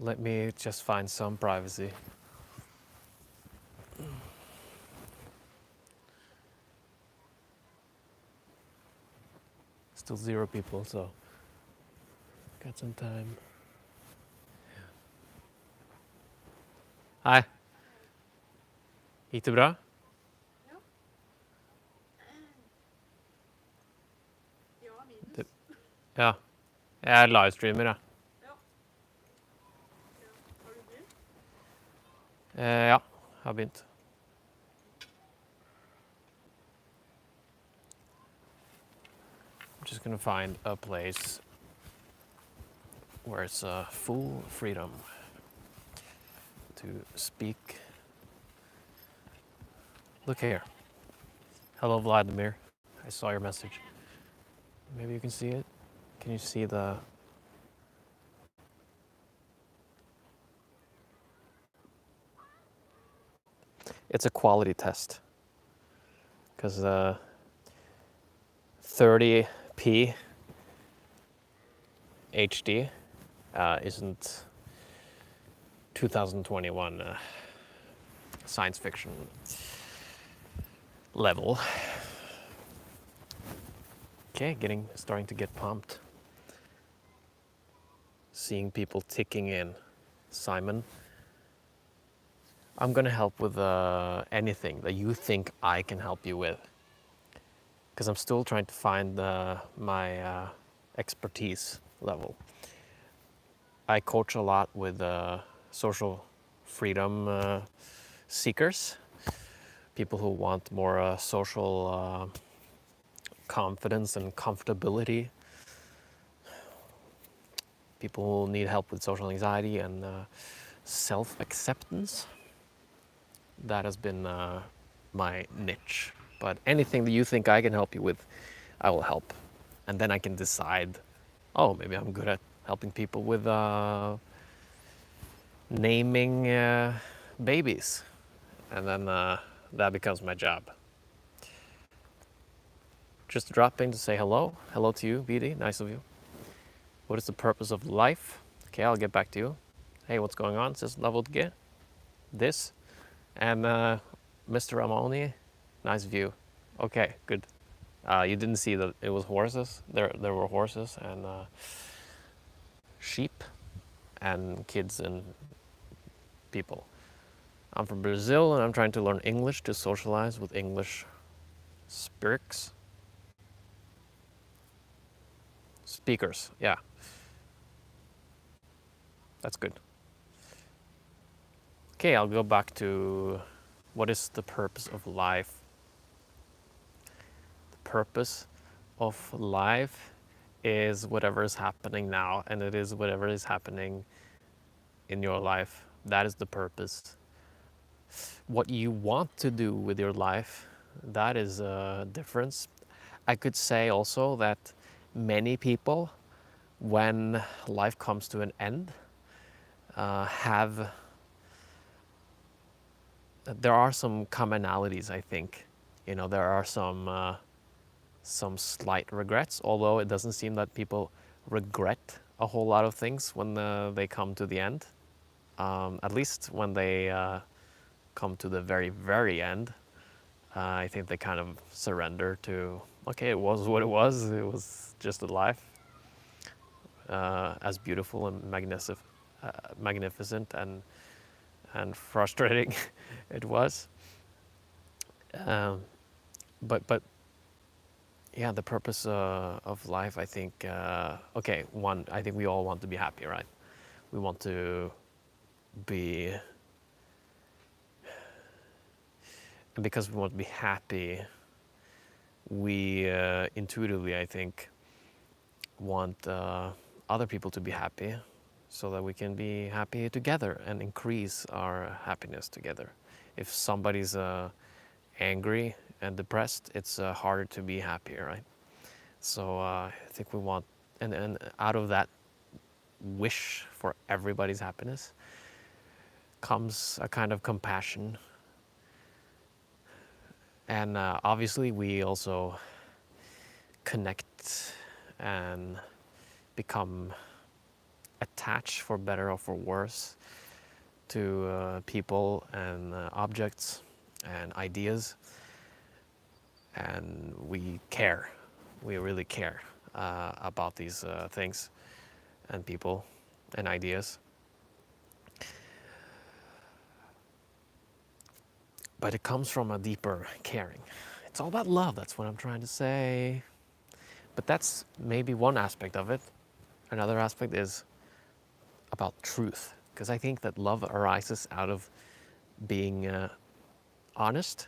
Let me just find some privacy. Still 0 people, so got some time. Hei. Gikk det bra? Ja. Ja, minus. Ja. Jeg er livestreamer, jeg. Ja. Ja. Har du begynt? Ja, jeg har begynt. I'm just gonna find a place where it's full freedom to speak. Look here. Hello, Vladimir. I saw your message. Maybe you can see it. Can you see the... It's a quality test. Because 30p HD isn't 2021 science fiction level. Okay, starting to get pumped. Seeing people ticking in. Simon, I'm gonna help with anything that you think I can help you with. Because I'm still trying to find my expertise level. I coach a lot with social freedom seekers, people who want more social confidence and comfortability, people who need help with social anxiety and self-acceptance. That has been my niche. But anything that you think I can help you with, I will help. And then I can decide, oh, maybe I'm good at helping people with naming babies. And then that becomes my job. Just dropping to say hello. Hello to you, BD. Nice of you. What is the purpose of life? Okay, I'll get back to you. Hey, what's going on? Says level G. This. And Mr. Ramoni, nice view. Okay, good. You didn't see that it was horses. There were horses and sheep and kids and people. I'm from Brazil and I'm trying to learn English to socialize with English speakers. Speakers, yeah. That's good. Okay, I'll go back to what is the purpose of life? The purpose of life is whatever is happening now, and it is whatever is happening in your life. That is the purpose. What you want to do with your life, that is a difference. I could say also that many people, when life comes to an end, there are some commonalities, I think. You know, there are some slight regrets, although it doesn't seem that people regret a whole lot of things when they come to the end. At least when they come to the very, very end, I think they kind of surrender to, okay, it was what it was. It was just a life, as beautiful and magnificent and frustrating it was. But yeah, the purpose of life, I think, okay, one, I think we all want to be happy, right? We want to be, and because we want to be happy, we intuitively, I think, want other people to be happy so that we can be happy together and increase our happiness together. If somebody's angry and depressed, it's harder to be happier, right? So I think we want, and out of that wish for everybody's happiness comes a kind of compassion. And obviously we also connect and become attach, for better or for worse, to people and objects and ideas, and we care. We really care about these things and people and ideas. But it comes from a deeper caring. It's all about love, that's what I'm trying to say. But that's maybe one aspect of it. Another aspect is about truth, because I think that love arises out of being honest,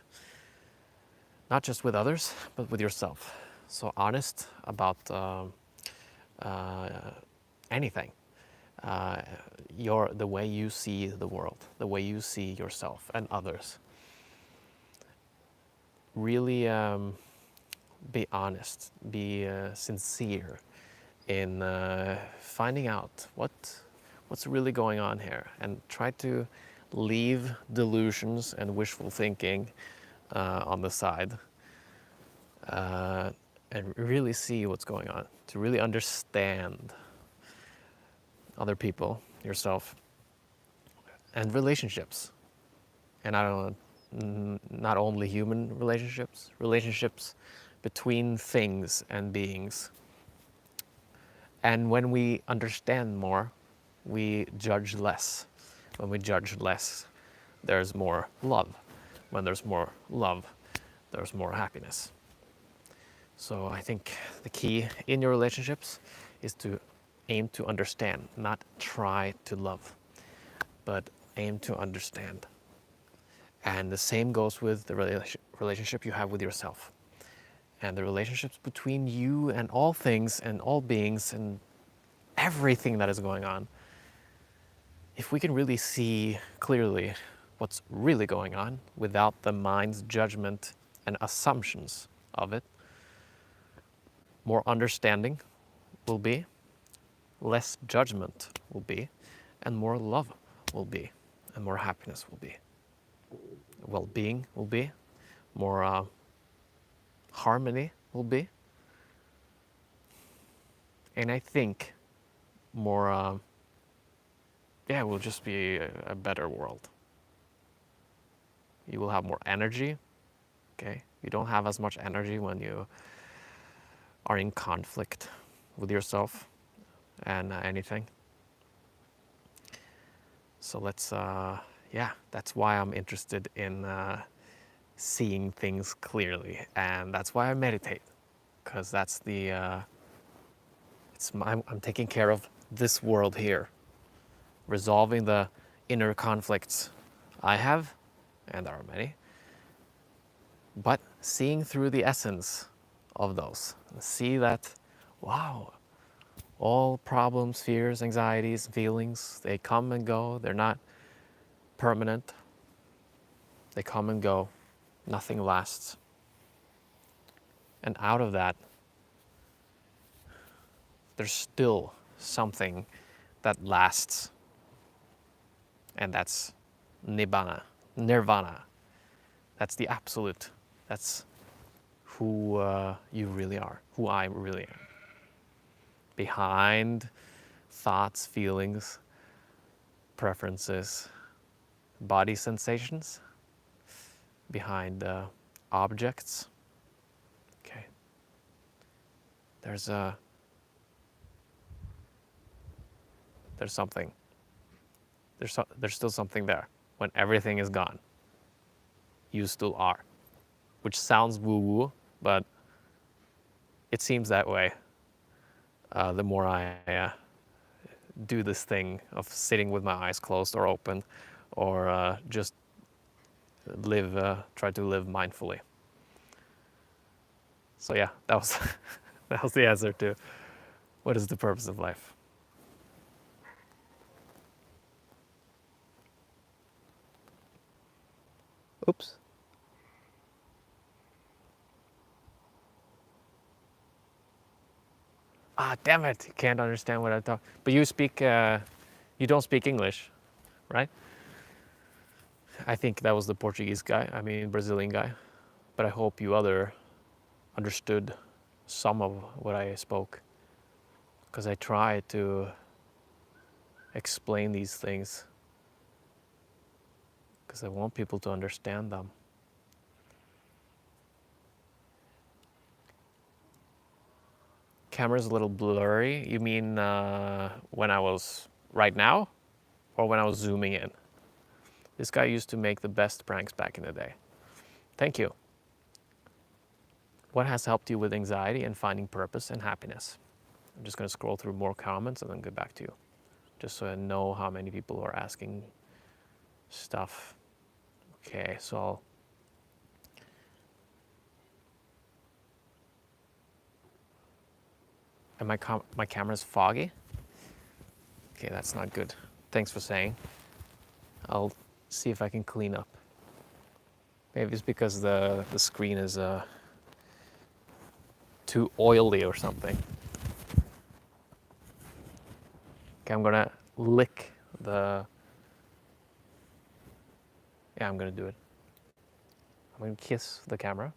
not just with others, but with yourself. So honest about anything, the way you see the world, the way you see yourself and others. Really be honest, be sincere in finding out what's really going on here, and try to leave delusions and wishful thinking on the side, and really see what's going on, to really understand other people, yourself, and relationships. And I don't know, not only human relationships, relationships between things and beings. And when we understand more, we judge less. When we judge less, there's more love. When there's more love, there's more happiness. So I think the key in your relationships is to aim to understand, not try to love, but aim to understand. And the same goes with the relationship you have with yourself, and the relationships between you and all things and all beings and everything that is going on. If we can really see clearly what's really going on without the mind's judgment and assumptions of it, more understanding will be, less judgment will be, and more love will be, and more happiness will be. Well-being will be, more harmony will be, and I think more, it will just be a better world. You will have more energy, okay? You don't have as much energy when you are in conflict with yourself and anything. So that's why I'm interested in seeing things clearly, and that's why I meditate, because that's I'm taking care of this world here, resolving the inner conflicts I have, and there are many, but seeing through the essence of those, see that, wow, all problems, fears, anxieties, feelings, they come and go. They're not permanent. They come and go. Nothing lasts. And out of that, there's still something that lasts. And that's nibbana, nirvana. That's the absolute. That's who you really are, who I really am. Behind thoughts, feelings, preferences, body sensations, behind objects, okay, there's something. There's still something there. When everything is gone, you still are. Which sounds woo-woo, but it seems that way the more I do this thing of sitting with my eyes closed or open, or just try to live mindfully. So yeah, that was that was the answer to what is the purpose of life. Oops. Ah, damn it! You can't understand what I talk. But you speak, you don't speak English, right? I think that was the Portuguese guy. I mean, Brazilian guy. But I hope you understood some of what I spoke, because I try to explain these things because I want people to understand them. Camera's a little blurry. You mean when I was right now or when I was zooming in? This guy used to make the best pranks back in the day. Thank you. What has helped you with anxiety and finding purpose and happiness? I'm just going to scroll through more comments and then get back to you, just so I know how many people are asking stuff. Okay, so and my camera's foggy. Okay, that's not good. Thanks for saying. I'll see if I can clean up. Maybe it's because the screen is too oily or something. Okay, I'm gonna lick the. Yeah, I'm gonna do it. I'm gonna kiss the camera.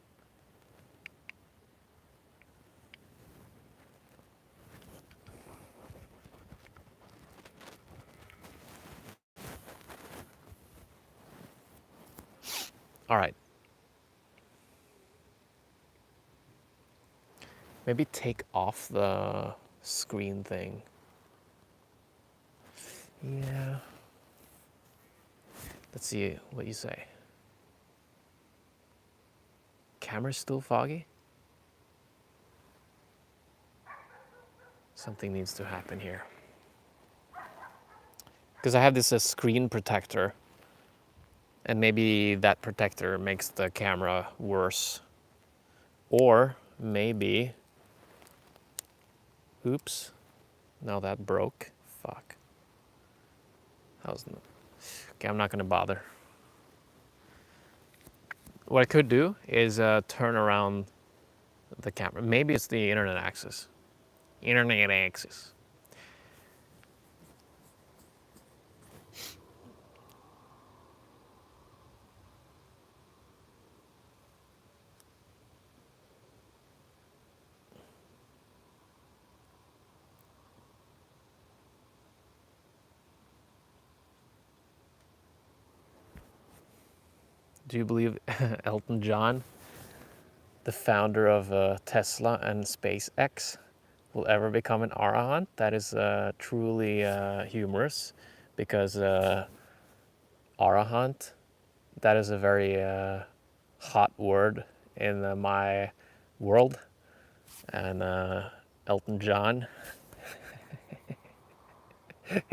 All right. Maybe take off the screen thing. Yeah. Let's see what you say. Camera's still foggy? Something needs to happen here. Because I have this screen protector, and maybe that protector makes the camera worse. Or maybe, oops, now that broke. Fuck. Okay, I'm not gonna bother. What I could do is turn around the camera. Maybe it's the internet access. Internet access. Do you believe Elton John, the founder of Tesla and SpaceX, will ever become an arahant? That is truly humorous, because arahant, that is a very hot word in my world. And Elton John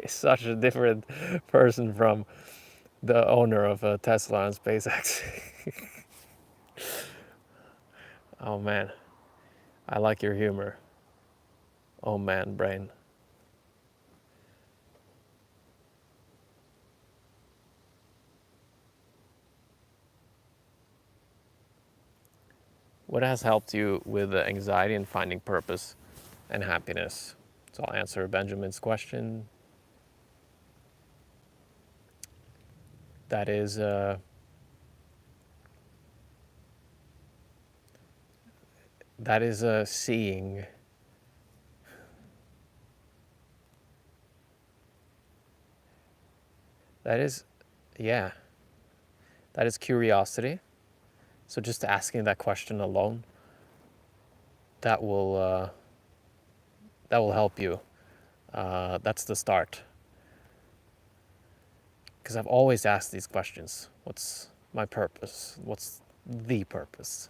is such a different person from the owner of Tesla and SpaceX. Oh man, I like your humor. Oh man, brain. What has helped you with anxiety and finding purpose and happiness? So I'll answer Benjamin's question. That is seeing. That is, yeah, that is curiosity. So just asking that question alone, that will help you. That's the start. Because I've always asked these questions. What's my purpose? What's the purpose?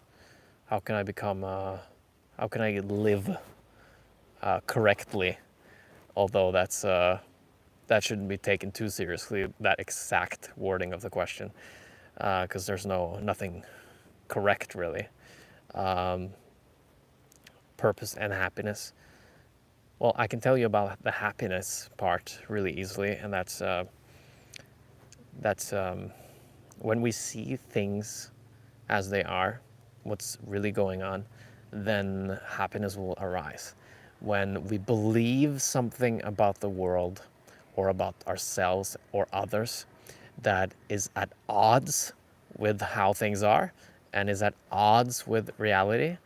How can I become? How can I live correctly? Although that shouldn't be taken too seriously. That exact wording of the question, because there's nothing correct really. Purpose and happiness. Well, I can tell you about the happiness part really easily, and that's when we see things as they are, what's really going on, then happiness will arise. When we believe something about the world or about ourselves or others that is at odds with how things are and is at odds with reality,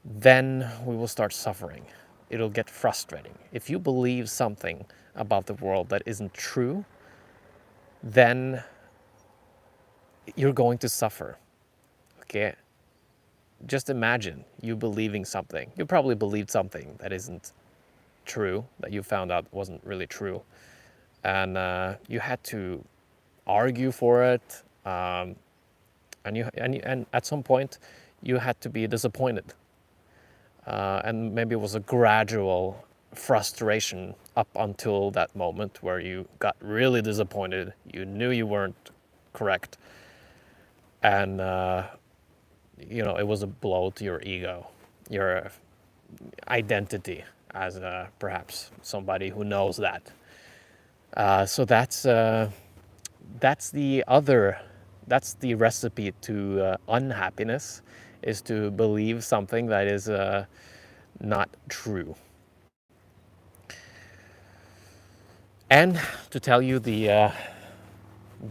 then we will start suffering. It'll get frustrating. If you believe something about the world that isn't true, then you're going to suffer. Okay? Just imagine you believing something. You probably believed something that isn't true, that you found out wasn't really true. And you had to argue for it. And at some point, you had to be disappointed. And maybe it was a gradual frustration up until that moment where you got really disappointed. You knew you weren't correct. And, it was a blow to your ego, your identity as perhaps somebody who knows that. So that's the recipe to unhappiness, is to believe something that is not true. And to tell you the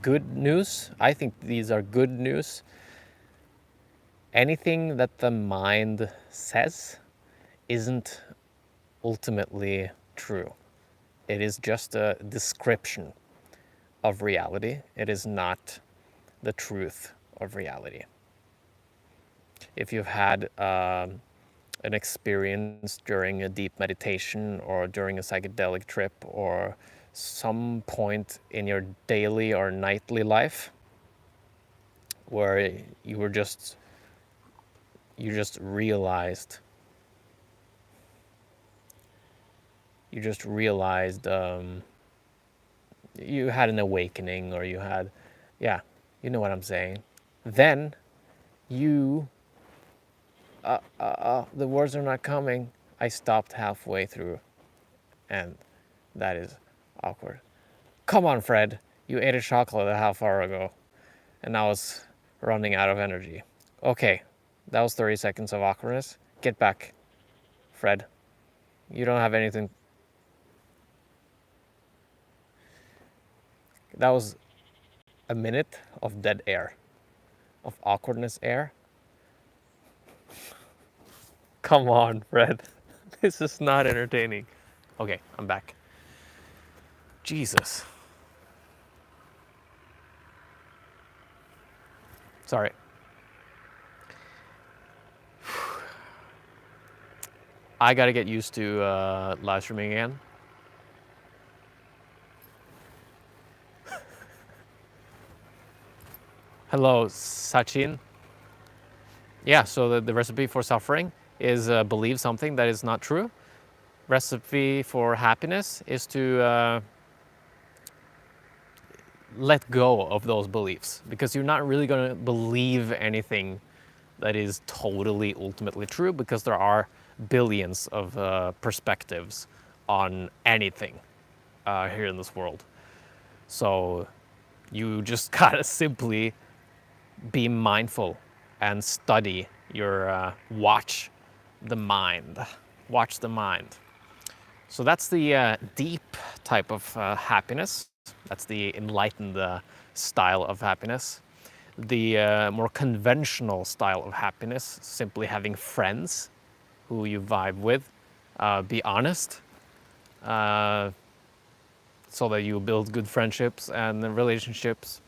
good news, I think these are good news. Anything that the mind says isn't ultimately true. It is just a description of reality. It is not the truth of reality. If you've had an experience during a deep meditation or during a psychedelic trip or some point in your daily or nightly life where you just realized you had an awakening, or you had, yeah, you know what I'm saying, then you the words are not coming. I stopped halfway through, and that is awkward. Come on, Fred. You ate a chocolate a half hour ago, and I was running out of energy. Okay, that was 30 seconds of awkwardness. Get back, Fred. You don't have anything. That was a minute of dead air, of awkwardness air. Come on, Fred. This is not entertaining. Okay, I'm back. Jesus. Sorry. I gotta get used to live streaming again. Hello, Sachin. Yeah, so the recipe for suffering is believe something that is not true. Recipe for happiness is to let go of those beliefs, because you're not really going to believe anything that is totally ultimately true, because there are billions of perspectives on anything here in this world. So you just gotta simply be mindful and study your watch the mind. Watch the mind. So that's the deep type of happiness. That's the enlightened style of happiness. The more conventional style of happiness, simply having friends who you vibe with, be honest, so that you build good friendships and relationships,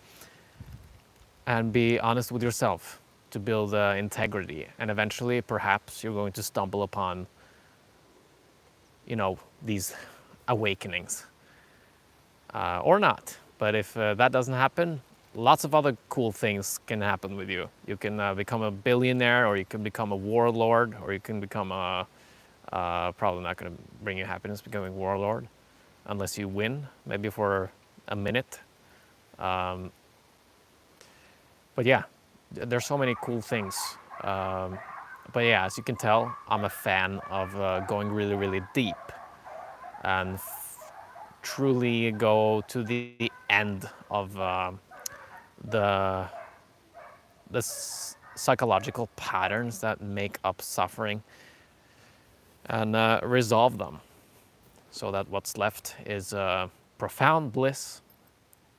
and be honest with yourself to build integrity. And eventually, perhaps you're going to stumble upon, these awakenings, or not. But if that doesn't happen, lots of other cool things can happen with you. You can become a billionaire, or you can become a warlord, or you can become probably not going to bring you happiness becoming a warlord, unless you win, maybe for a minute. But yeah, there's so many cool things. But yeah, as you can tell, I'm a fan of going really, really deep and truly go to the end of the psychological patterns that make up suffering, and resolve them, so that what's left is profound bliss,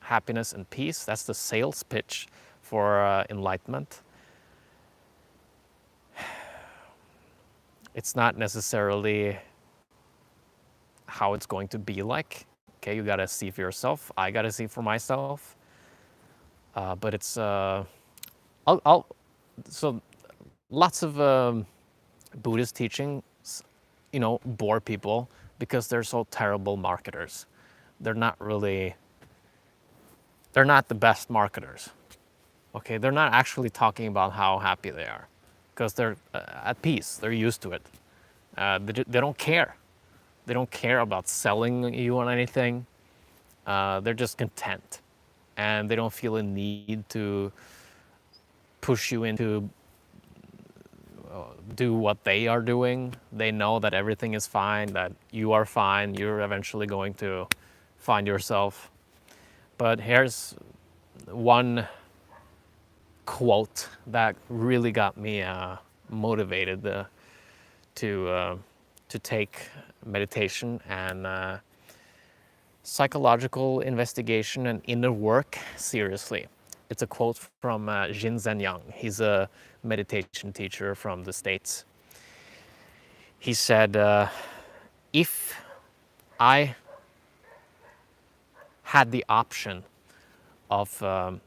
happiness, and peace. That's the sales pitch for enlightenment. It's not necessarily how it's going to be like. Okay, you gotta see for yourself. I gotta see for myself. But it's I'll so lots of Buddhist teachings, bore people because they're so terrible marketers. They're not really, they're not the best marketers. Okay, they're not actually talking about how happy they are because they're at peace. They're used to it. They don't care. They don't care about selling you on anything. They're just content, and they don't feel a need to push you into do what they are doing. They know that everything is fine, that you are fine. You're eventually going to find yourself. But here's one quote that really got me motivated to take meditation and psychological investigation and inner work seriously. It's a quote from Jin Zhen Yang. He's a meditation teacher from the States. He said, if I had the option of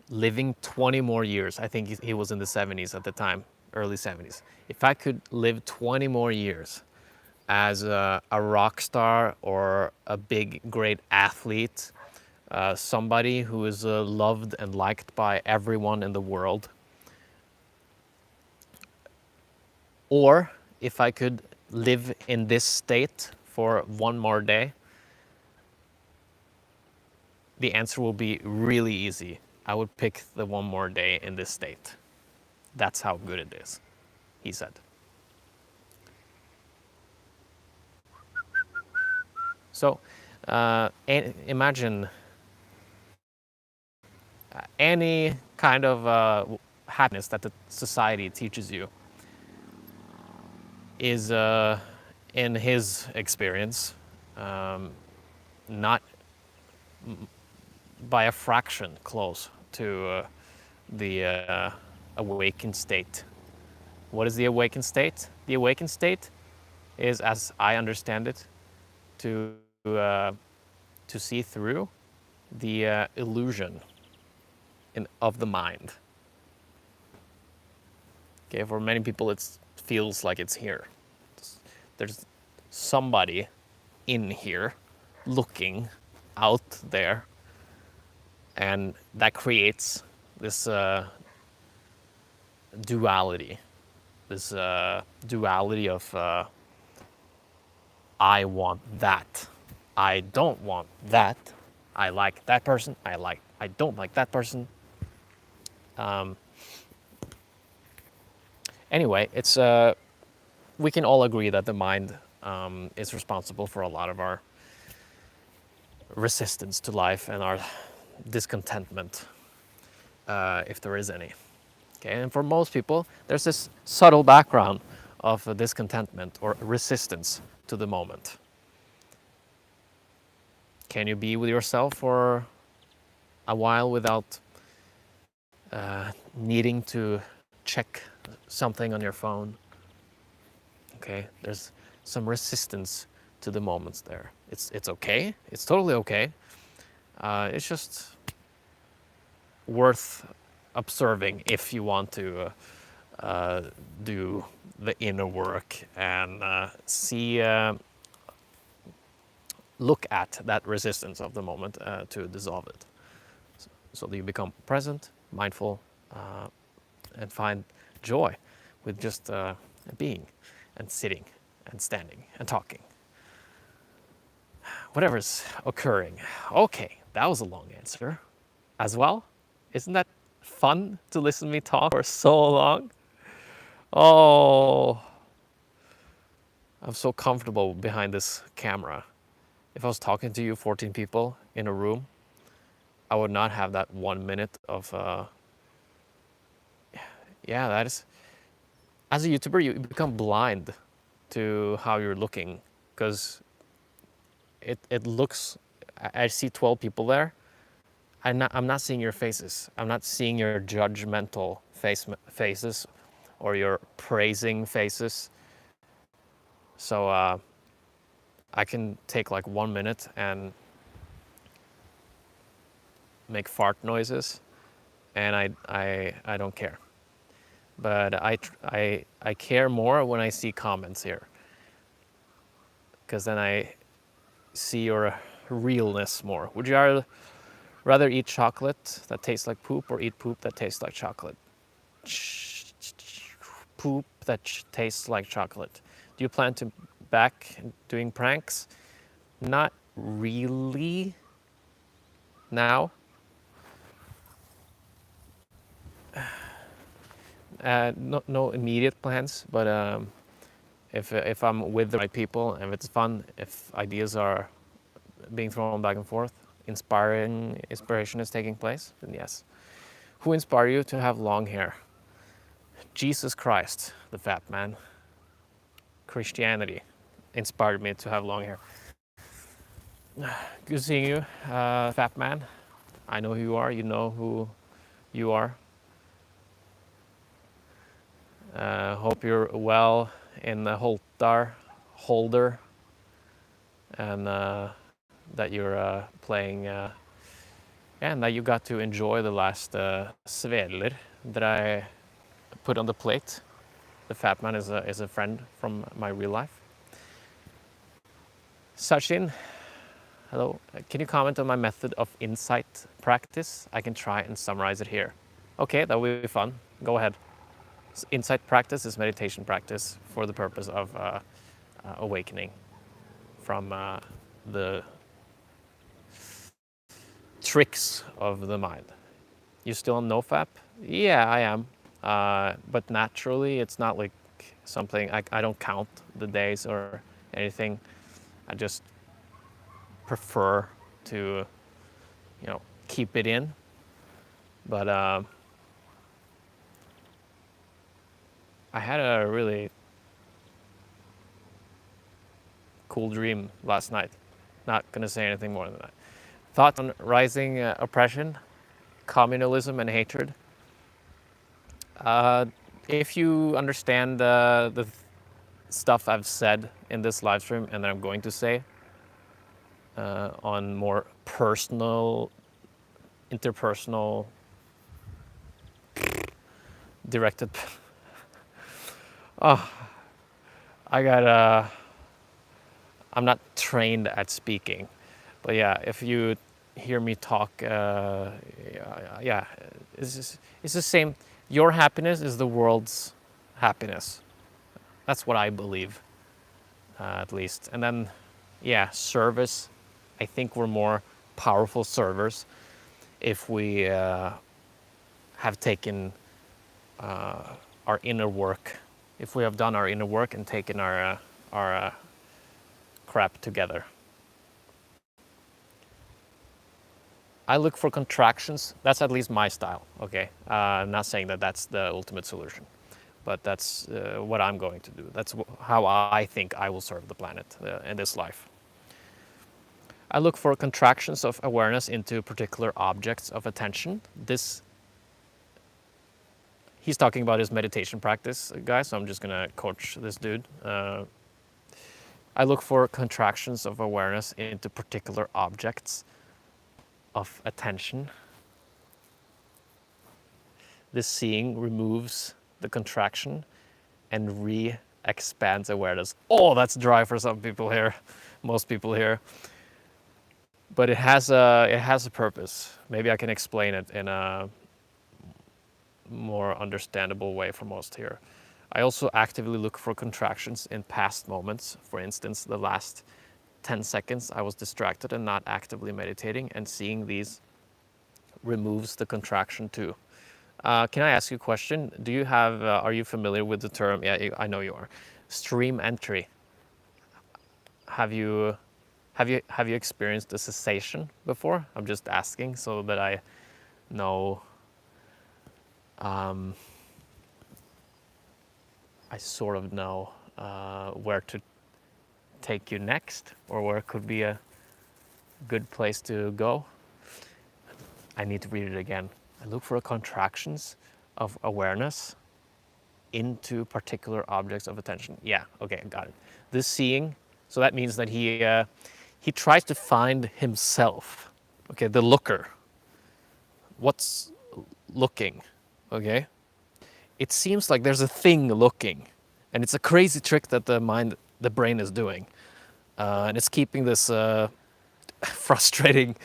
living 20 more years, I think he was in the 70s at the time, early 70s. If I could live 20 more years as a rock star or a big, great athlete, somebody who is loved and liked by everyone in the world, or if I could live in this state for one more day, the answer will be really easy. I would pick the one more day in this state. That's how good it is, he said. So imagine any kind of happiness that the society teaches you is, in his experience, not by a fraction close to the awakened state. What is the awakened state? The awakened state is, as I understand it, to see through the illusion of the mind. Okay, for many people, it feels like it's here. There's somebody in here looking out there, and that creates this duality. This duality of I want that, I don't want that, I like that person, I don't like that person. Anyway, it's we can all agree that the mind is responsible for a lot of our resistance to life and our discontentment, if there is any. Okay, and for most people, there's this subtle background of discontentment or resistance to the moment. Can you be with yourself for a while without needing to check something on your phone? Okay, there's some resistance to the moments there. It's okay. It's totally okay. It's just worth observing if you want to do the inner work and look at that resistance of the moment to dissolve it. So that you become present, mindful, and find joy with just being and sitting and standing and talking. Whatever's occurring. Okay, that was a long answer as well. Isn't that fun to listen to me talk for so long? Oh, I'm so comfortable behind this camera. If I was talking to you, 14 people in a room, I would not have that 1 minute of, that is, as a YouTuber, you become blind to how you're looking because it looks, I see 12 people there. I'm not seeing your faces. I'm not seeing your judgmental faces or your praising faces. So I can take like 1 minute and make fart noises, and I don't care. But I care more when I see comments here, because then I see your realness more. Would you rather eat chocolate that tastes like poop or eat poop that tastes like chocolate? Poop that tastes like chocolate. Do you plan to back doing pranks? Not really now. No immediate plans, but if I'm with the right people and if it's fun, if ideas are being thrown back and forth, inspiration is taking place, then yes. Who inspired you to have long hair? Jesus Christ, the fat man. Christianity inspired me to have long hair. Good seeing you, fat man. I know who you are. You know who you are. Hope you're well in the Holder, and that you're playing, and that you got to enjoy the last sveler that I put on the plate. The fat man is a friend from my real life. Sachin, hello. Can you comment on my method of insight practice? I can try and summarize it here. Okay, that will be fun. Go ahead. Insight practice is meditation practice for the purpose of awakening from the tricks of the mind. You still on NoFap? Yeah, I am. But naturally, it's not like something, I don't count the days or anything. I just prefer to, keep it in. But I had a really cool dream last night. Not going to say anything more than that. Thoughts on rising oppression, communalism, and hatred? If you understand the stuff I've said in this live stream and that I'm going to say on more personal, interpersonal, directed. Oh, I'm not trained at speaking, but yeah, if you hear me talk, yeah, it's the same. Your happiness is the world's happiness. That's what I believe, at least. And then, yeah, service. I think we're more powerful servers if we have taken our inner work. If we have done our inner work and taken our crap together. I look for contractions. That's at least my style, okay? I'm not saying that that's the ultimate solution, but that's what I'm going to do. That's how I think I will serve the planet in this life. I look for contractions of awareness into particular objects of attention. He's talking about his meditation practice, guys, so I'm just gonna coach this dude. I look for contractions of awareness into particular objects of attention. This seeing removes the contraction and re-expands awareness. Oh, that's dry for some people here, most people here. But it has a purpose. Maybe I can explain it in a more understandable way for most here. I also actively look for contractions in past moments. For instance, the last 10 seconds I was distracted and not actively meditating, and seeing these removes the contraction too. Can I ask you a question? Do you have, are you familiar with the term, yeah, I know you are, stream entry? Have you experienced a cessation before? I'm just asking so that I know, I sort of know where to take you next, or where could be a good place to go. I need to read it again. I look for contractions of awareness into particular objects of attention. Yeah, okay, got it. This seeing So that means that he tries to find himself. Okay, the looker. What's looking? Okay, it seems like there's a thing looking, and it's a crazy trick that the brain is doing, and it's keeping this frustrating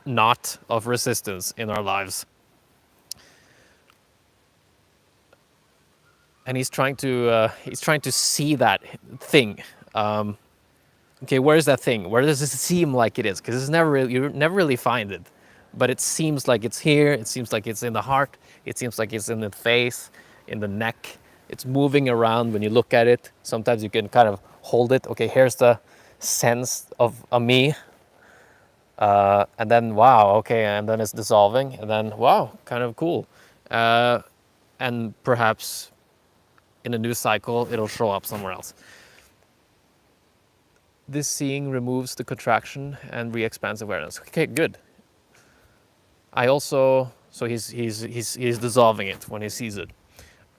knot of resistance in our lives. And he's trying to see that thing. Okay, where is that thing? Where does it seem like it is? Because it's never really, you never really find it, but it seems like it's here. It seems like it's in the heart. It seems like it's in the face, in the neck. It's moving around when you look at it. Sometimes you can kind of hold it. Okay, here's the sense of a me, and then wow, okay, and then it's dissolving, and then wow, kind of cool, and perhaps in a new cycle it'll show up somewhere else. This seeing removes the contraction and re-expands awareness. Okay, good. I also, so he's dissolving it when he sees it.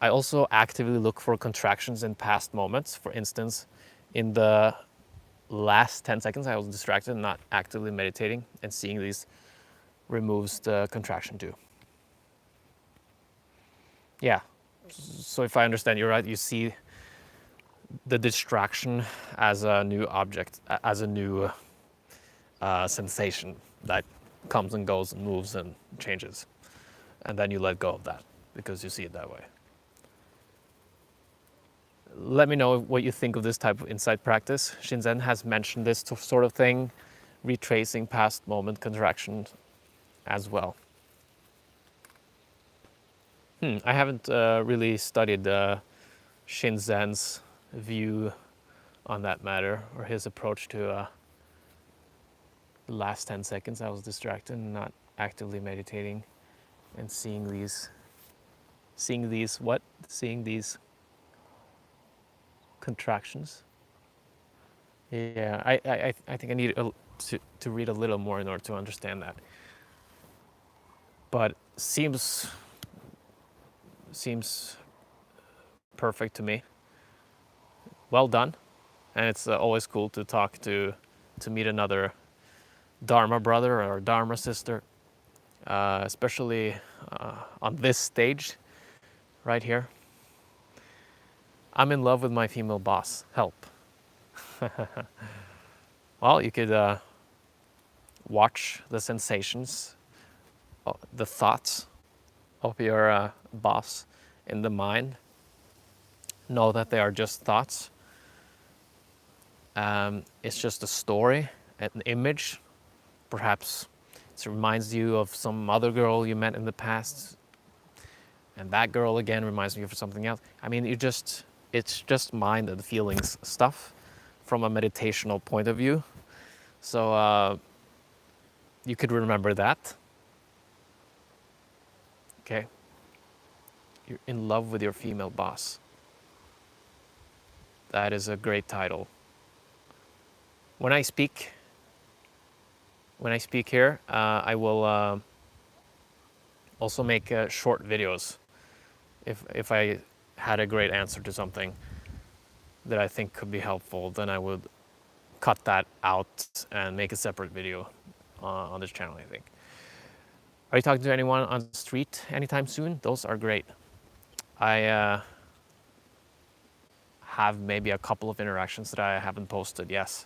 I also actively look for contractions in past moments. For instance, in the last 10 seconds I was distracted and not actively meditating, and seeing these removes the contraction too. Yeah, so if I understand you right, you see the distraction as a new object, as a new sensation that comes and goes and moves and changes. And then you let go of that because you see it that way. Let me know what you think of this type of insight practice. Shinzen has mentioned this sort of thing, retracing past moment contraction as well. I haven't really studied Shinzen's view on that matter, or his approach to the last 10 seconds I was distracted and not actively meditating and seeing these contractions. Yeah, I think I need to read a little more in order to understand that. But seems perfect to me. Well done, and it's always cool to talk to meet another Dharma brother or Dharma sister, especially on this stage, right here. I'm in love with my female boss. Help. Well, you could watch the sensations, the thoughts of your boss in the mind. Know that they are just thoughts. It's just a story, an image. Perhaps it reminds you of some other girl you met in the past, and that girl again reminds you of something else. I mean, it's just mind and feelings stuff from a meditational point of view. So you could remember that. Okay. You're in love with your female boss. That is a great title. When I speak here, I will also make short videos. If I had a great answer to something that I think could be helpful, then I would cut that out and make a separate video on this channel, I think. Are you talking to anyone on the street anytime soon? Those are great. I have maybe a couple of interactions that I haven't posted, yes.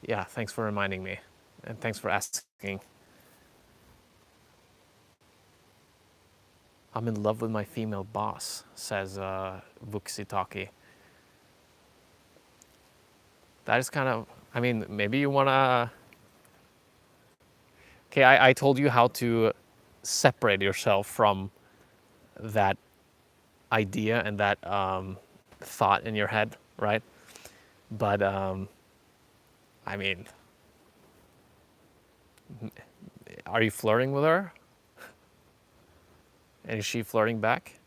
Yeah, thanks for reminding me. And thanks for asking. I'm in love with my female boss, says Vuksitaki. That is kind of, I mean, maybe you want to... Okay, I told you how to separate yourself from that idea and that thought in your head, right? But, I mean, are you flirting with her? And is she flirting back?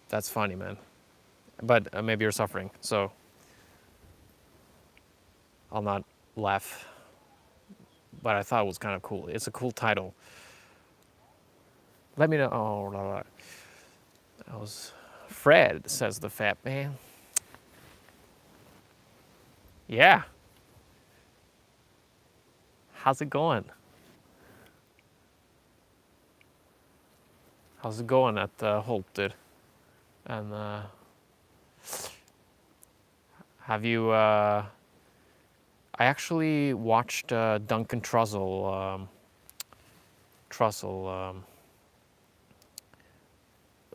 That's funny, man. But maybe you're suffering, so I'll not laugh. But I thought it was kind of cool. It's a cool title. Let me know. Oh, blah, blah. That was Fred, says the fat man. Yeah. How's it going? How's it going at Holter? And have you? I actually watched Duncan Trussell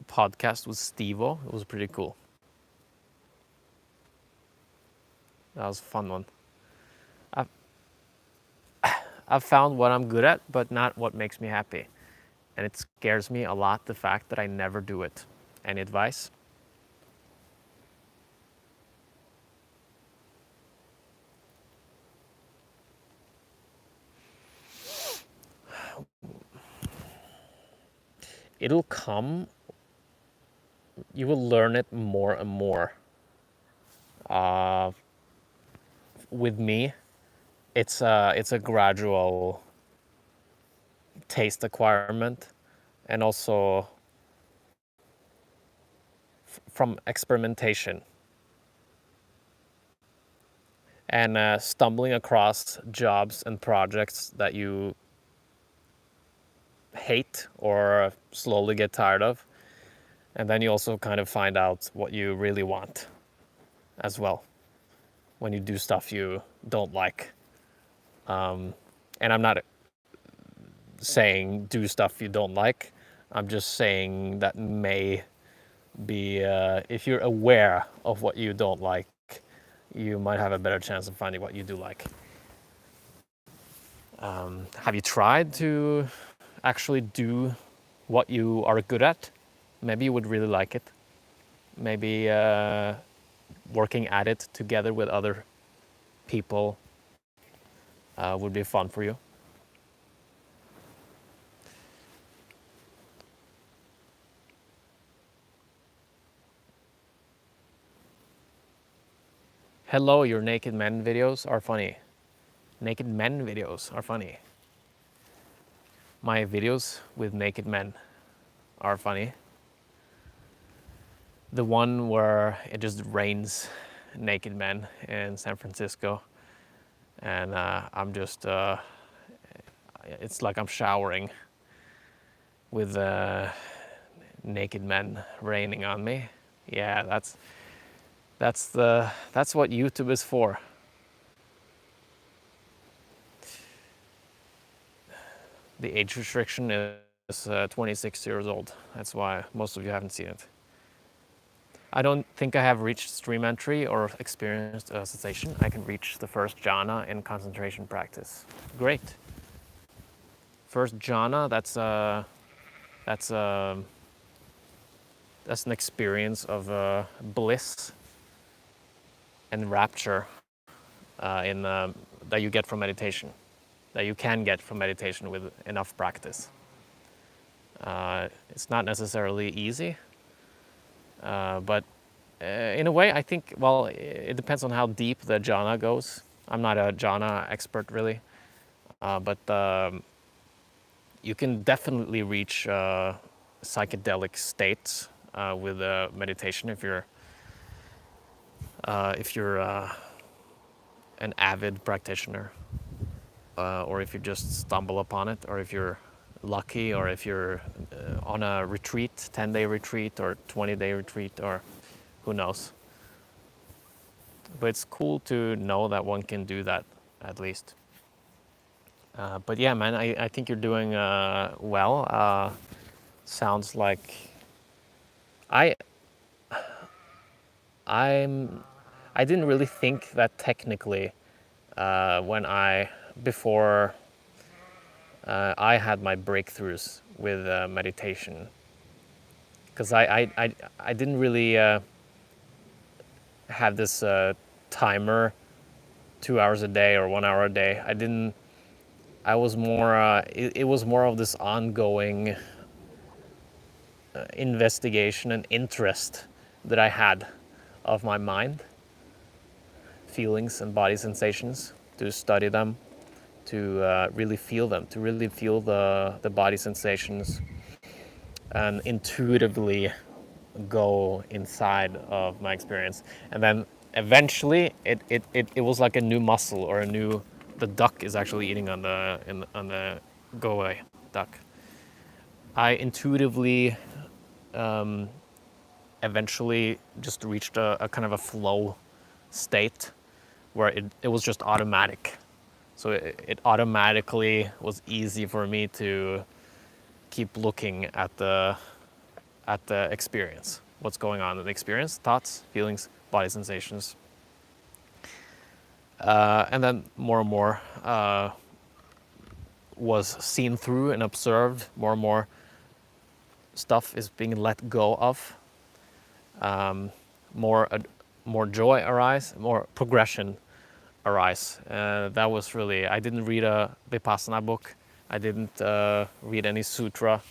podcast with Steve-O. It was pretty cool. That was a fun one. I've, I've found what I'm good at, but not what makes me happy. And it scares me a lot, the fact that I never do it. Any advice? It'll come. You will learn it more and more. With me, it's a gradual taste acquirement, and also from experimentation and stumbling across jobs and projects that you hate or slowly get tired of, and then you also kind of find out what you really want as well when you do stuff you don't like. And I'm not saying do stuff you don't like. I'm just saying that may be, if you're aware of what you don't like, you might have a better chance of finding what you do like. Have you tried to actually do what you are good at? Maybe you would really like it. Maybe working at it together with other people would be fun for you. Hello, your naked men videos are funny. Naked men videos are funny. My videos with naked men are funny. The one where it just rains naked men in San Francisco, and I'm just, it's like I'm showering with naked men raining on me. Yeah, that's what YouTube is for. The age restriction is 26 years old. That's why most of you haven't seen it. I don't think I have reached stream entry or experienced a cessation. I can reach the first jhana in concentration practice. Great. First jhana, that's an experience of bliss and rapture that you get from meditation, that you can get from meditation with enough practice. It's not necessarily easy, but in a way, I think, well, it depends on how deep the jhana goes. I'm not a jhana expert, really, but you can definitely reach psychedelic states with meditation if you're an avid practitioner, or if you just stumble upon it, or if you're lucky, or if you're on a retreat, 10-day retreat or 20-day retreat, or who knows. But it's cool to know that one can do that, at least. But yeah, man, I think you're doing well. Sounds like I didn't really think that technically before I had my breakthroughs with meditation, because I didn't really have this timer 2 hours a day or 1 hour a day. I was more it was more of this ongoing investigation and interest that I had of my mind, feelings and body sensations, to study them, to really feel them, to really feel the body sensations, and intuitively go inside of my experience. And then eventually it was like a new muscle or a new, the duck is actually eating on on the go away duck. I intuitively eventually just reached a kind of a flow state where it was just automatic. So it automatically was easy for me to keep looking at the experience, what's going on in the experience, thoughts, feelings, body sensations. And then more and more was seen through and observed. More and more stuff is being let go of. More, more joy arise, more progression arise. That was really, I didn't read a Vipassana book. I didn't read any sutra.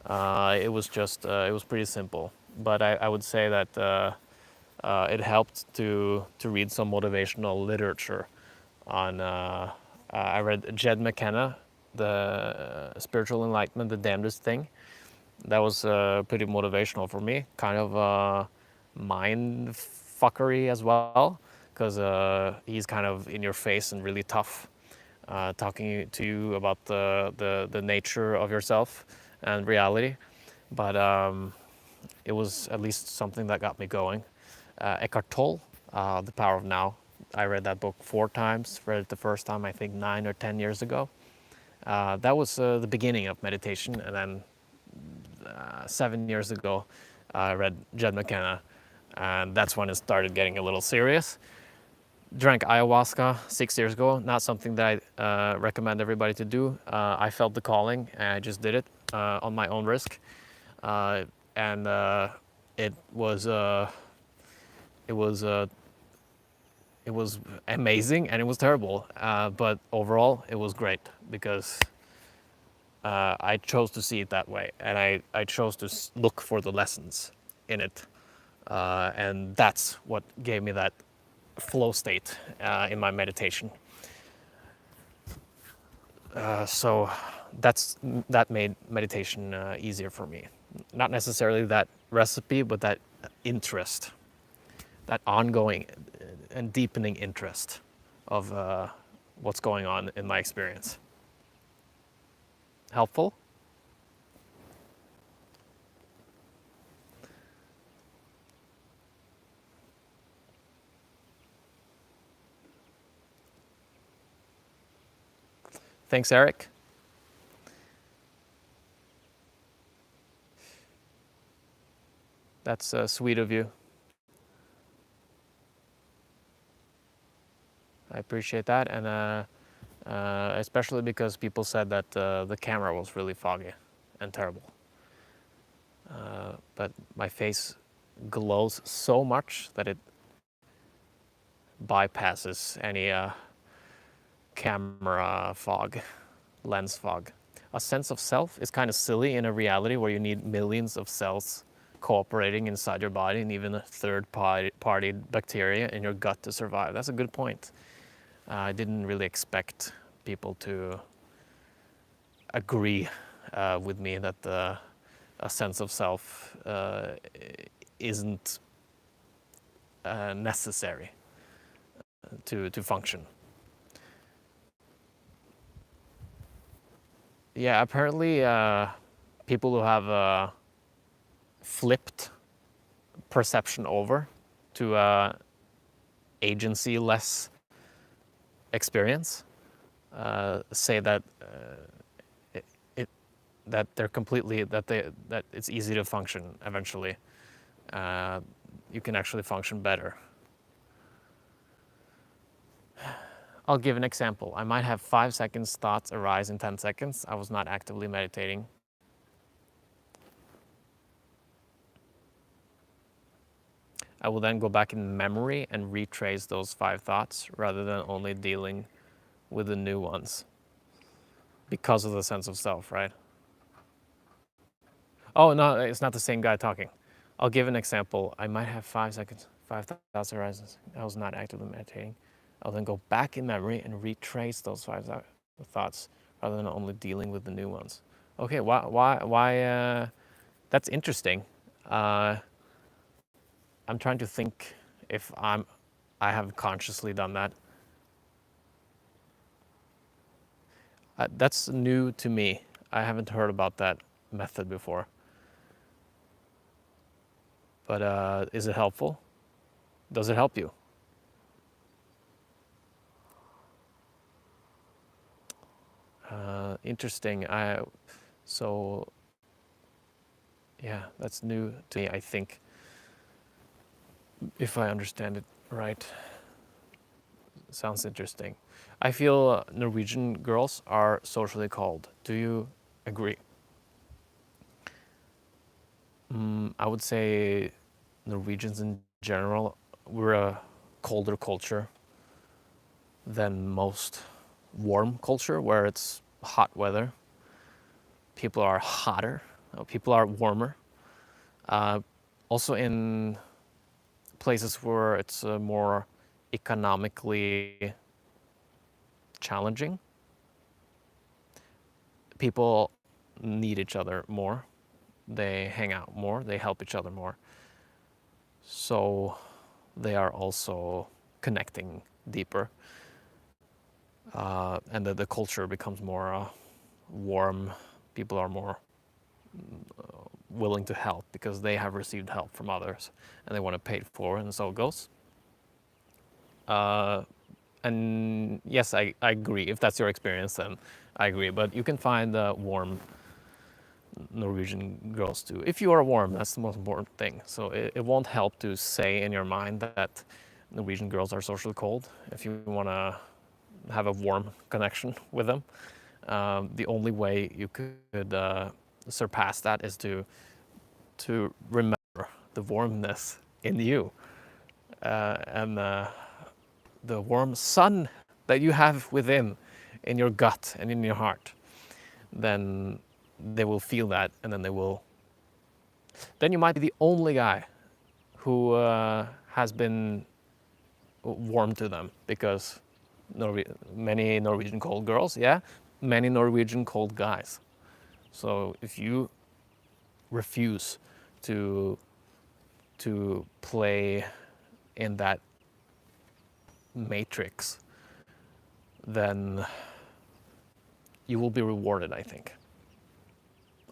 It was just, it was pretty simple. But I would say that it helped to read some motivational literature on, I read Jed McKenna, the Spiritual Enlightenment, the Damnedest Thing. That was pretty motivational for me, kind of mind fuckery as well, because he's kind of in your face and really tough, talking to you about the nature of yourself and reality. But it was at least something that got me going. Eckhart Tolle, The Power of Now. I read that book 4 times. Read it the first time, I think, 9 or 10 years ago. That was the beginning of meditation. And then 7 years ago, I read Jed McKenna. And that's when it started getting a little serious. Drank ayahuasca 6 years ago. Not something that I recommend everybody to do. I felt the calling and I just did it on my own risk. And it was it was it was amazing and it was terrible, but overall it was great because I chose to see it that way, and I chose to look for the lessons in it, and that's what gave me that flow state in my meditation. So that made meditation easier for me. Not necessarily that recipe, but that interest, that ongoing and deepening interest of what's going on in my experience. Helpful? Thanks, Eric. That's sweet of you. I appreciate that, and especially because people said that the camera was really foggy and terrible. But my face glows so much that it bypasses any camera fog, lens fog. A sense of self is kind of silly in a reality where you need millions of cells cooperating inside your body and even a third party bacteria in your gut to survive. That's a good point. I didn't really expect people to agree with me that a sense of self isn't necessary to function. Yeah, apparently people who have flipped perception over to agency-less experience say that that they're completely that it's easy to function eventually. You can actually function better. I'll give an example. I might have 5 seconds thoughts arise in 10 seconds. I was not actively meditating. I will then go back in memory and retrace those 5 thoughts rather than only dealing with the new ones because of the sense of self, right? Oh, no, it's not the same guy talking. I'll give an example. I might have 5 seconds, 5 thoughts arise. I was not actively meditating. I'll then go back in memory and retrace those 5 thoughts rather than only dealing with the new ones. Okay, why that's interesting. I'm trying to think if I have consciously done that. That's new to me. I haven't heard about that method before. But is it helpful? Does it help you? Interesting. So yeah, that's new to me, I think, if I understand it right. Sounds interesting. I feel Norwegian girls are socially cold. Do you agree? I would say Norwegians in general, we're a colder culture than most warm culture where it's hot weather. People are hotter, people are warmer. Also in places where it's more economically challenging, people need each other more. They hang out more, they help each other more. So they are also connecting deeper. And the culture becomes more warm. People are more willing to help because they have received help from others and they want to pay it forward, and so it goes. And yes, I agree. If that's your experience, then I agree. But you can find warm Norwegian girls too. If you are warm, that's the most important thing. So it won't help to say in your mind that Norwegian girls are socially cold. If you want to have a warm connection with them, the only way you could surpass that is to remember the warmness in you and the warm sun that you have within, in your gut and in your heart. Then they will feel that, and then they will. Then you might be the only guy who has been warm to them, because many Norwegian cold girls, yeah, many Norwegian cold guys. So if you refuse to play in that matrix, then you will be rewarded, I think.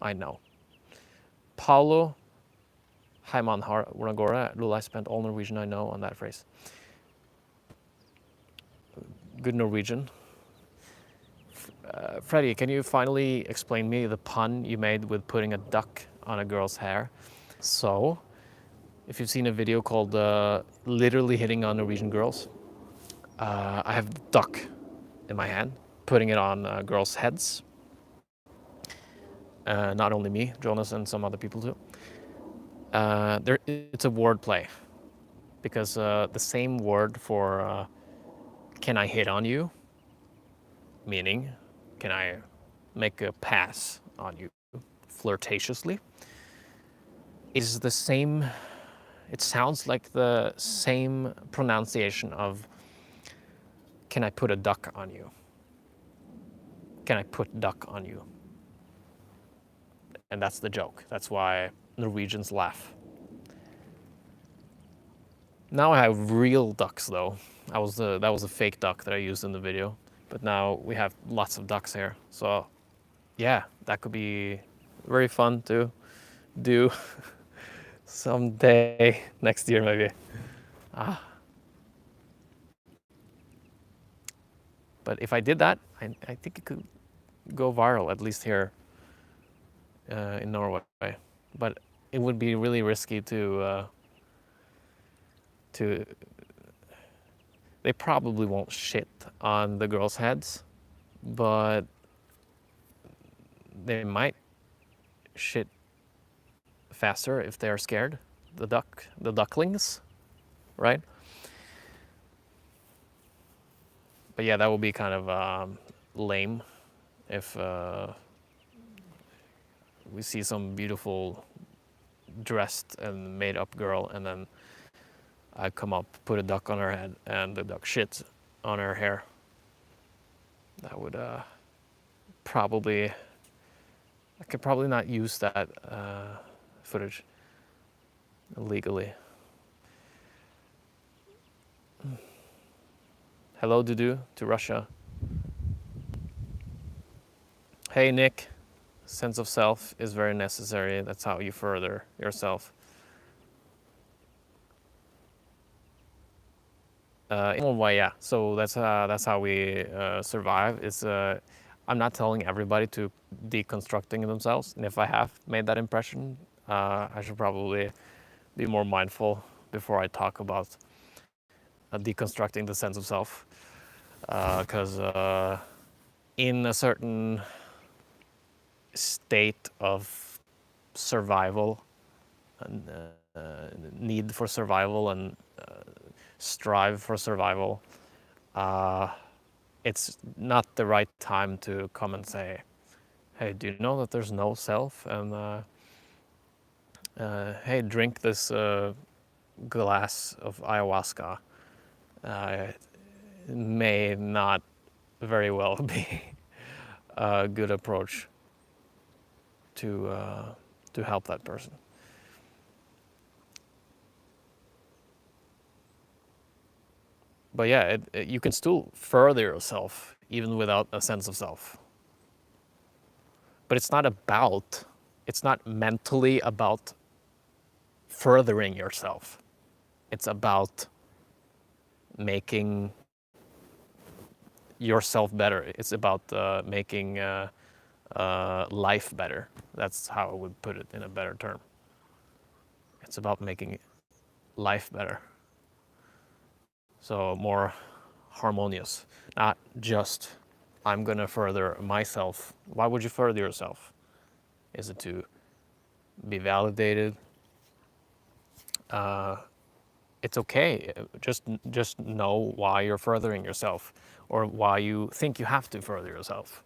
I know. Paulo, hei mann, hvordan går det? Lol, I spent all Norwegian I know on that phrase. Good Norwegian. Freddy, can you finally explain me the pun you made with putting a duck on a girl's hair? So, if you've seen a video called Literally Hitting on Norwegian Girls, I have the duck in my hand, putting it on girls' heads. Not only me, Jonas and some other people too. It's a word play, because the same word for can I hit on you, meaning can I make a pass on you flirtatiously, is the same. It sounds like the same pronunciation of can I put a duck on you? Can I put duck on you? And that's the joke. That's why Norwegians laugh. Now I have real ducks though. That was a fake duck that I used in the video. But now we have lots of ducks here. So yeah, that could be very fun to do someday next year maybe. But if I did that, I think it could go viral, at least here in Norway. But it would be really risky to. They probably won't shit on the girls' heads, but they might shit faster if they're scared. The ducklings, right? But yeah, that would be kind of lame if we see some beautiful dressed and made up girl, and then I come up, put a duck on her head, and the duck shits on her hair. That would probably, I could probably not use that footage legally. Hello, Dudu, to Russia. Hey, Nick. Sense of self is very necessary. That's how you further yourself. In one way, yeah. So that's how we survive. I'm not telling everybody to deconstructing themselves, and if I have made that impression, I should probably be more mindful before I talk about deconstructing the sense of self, because in a certain state of survival, and need for survival, and strive for survival, it's not the right time to come and say, hey, do you know that there's no self? And hey, drink this glass of ayahuasca. It may not very well be a good approach to help that person. But yeah, you can still further yourself even without a sense of self. But it's not mentally about furthering yourself. It's about making yourself better. It's about making life better. That's how I would put it in a better term. It's about making life better. So more harmonious, not just I'm gonna further myself. Why would you further yourself? Is it to be validated? It's okay. Just know why you're furthering yourself, or why you think you have to further yourself.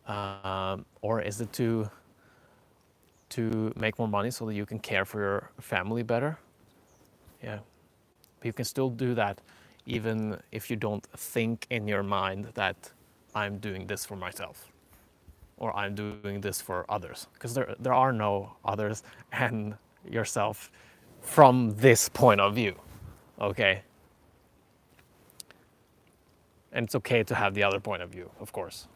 Or is it to make more money so that you can care for your family better? Yeah, but you can still do that, even if you don't think in your mind that I'm doing this for myself, or I'm doing this for others, because there are no others and yourself from this point of view. Okay, and it's okay to have the other point of view, of course.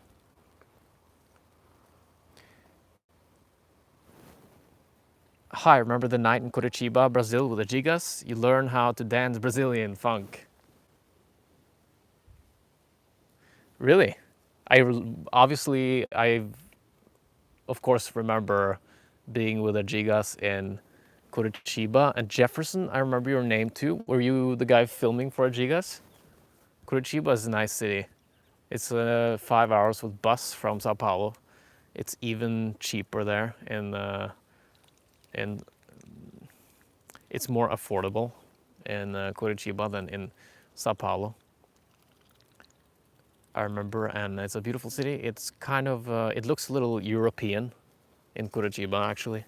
Hi, remember the night in Curitiba, Brazil with the gigas? You learn how to dance Brazilian funk. Really? I of course remember being with the gigas in Curitiba and Jefferson. I remember your name too. Were you the guy filming for gigas? Curitiba is a nice city. It's 5 hours with bus from Sao Paulo. It's even cheaper there, and it's more affordable in Curitiba than in Sao Paulo. I remember, and it's a beautiful city. It's kind of, it looks a little European in Curitiba, actually.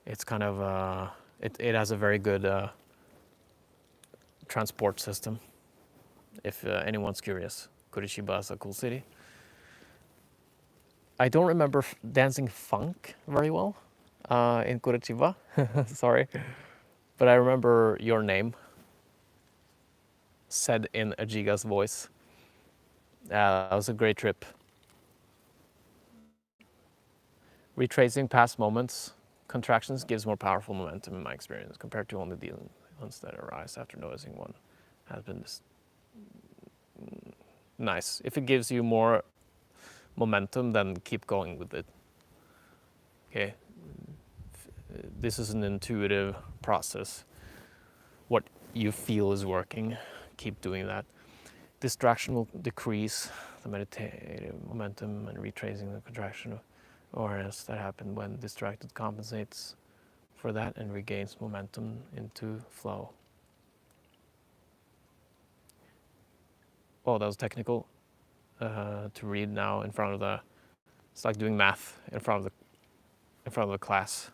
It's kind of, it has a very good transport system, if anyone's curious. Curitiba is a cool city. I don't remember dancing funk very well in Curitiba, sorry. But I remember your name said in a Giga's voice. That was a great trip. Retracing past moments, contractions gives more powerful momentum in my experience compared to only the ones that arise after noticing one has been nice. If it gives you more momentum, then keep going with it. Okay, this is an intuitive process. What you feel is working, keep doing that. Distraction will decrease the meditative momentum, and retracing the contraction of awareness that happened when distracted compensates for that and regains momentum into flow. Oh, that was technical to read now in front of the. It's like doing math in front of the class.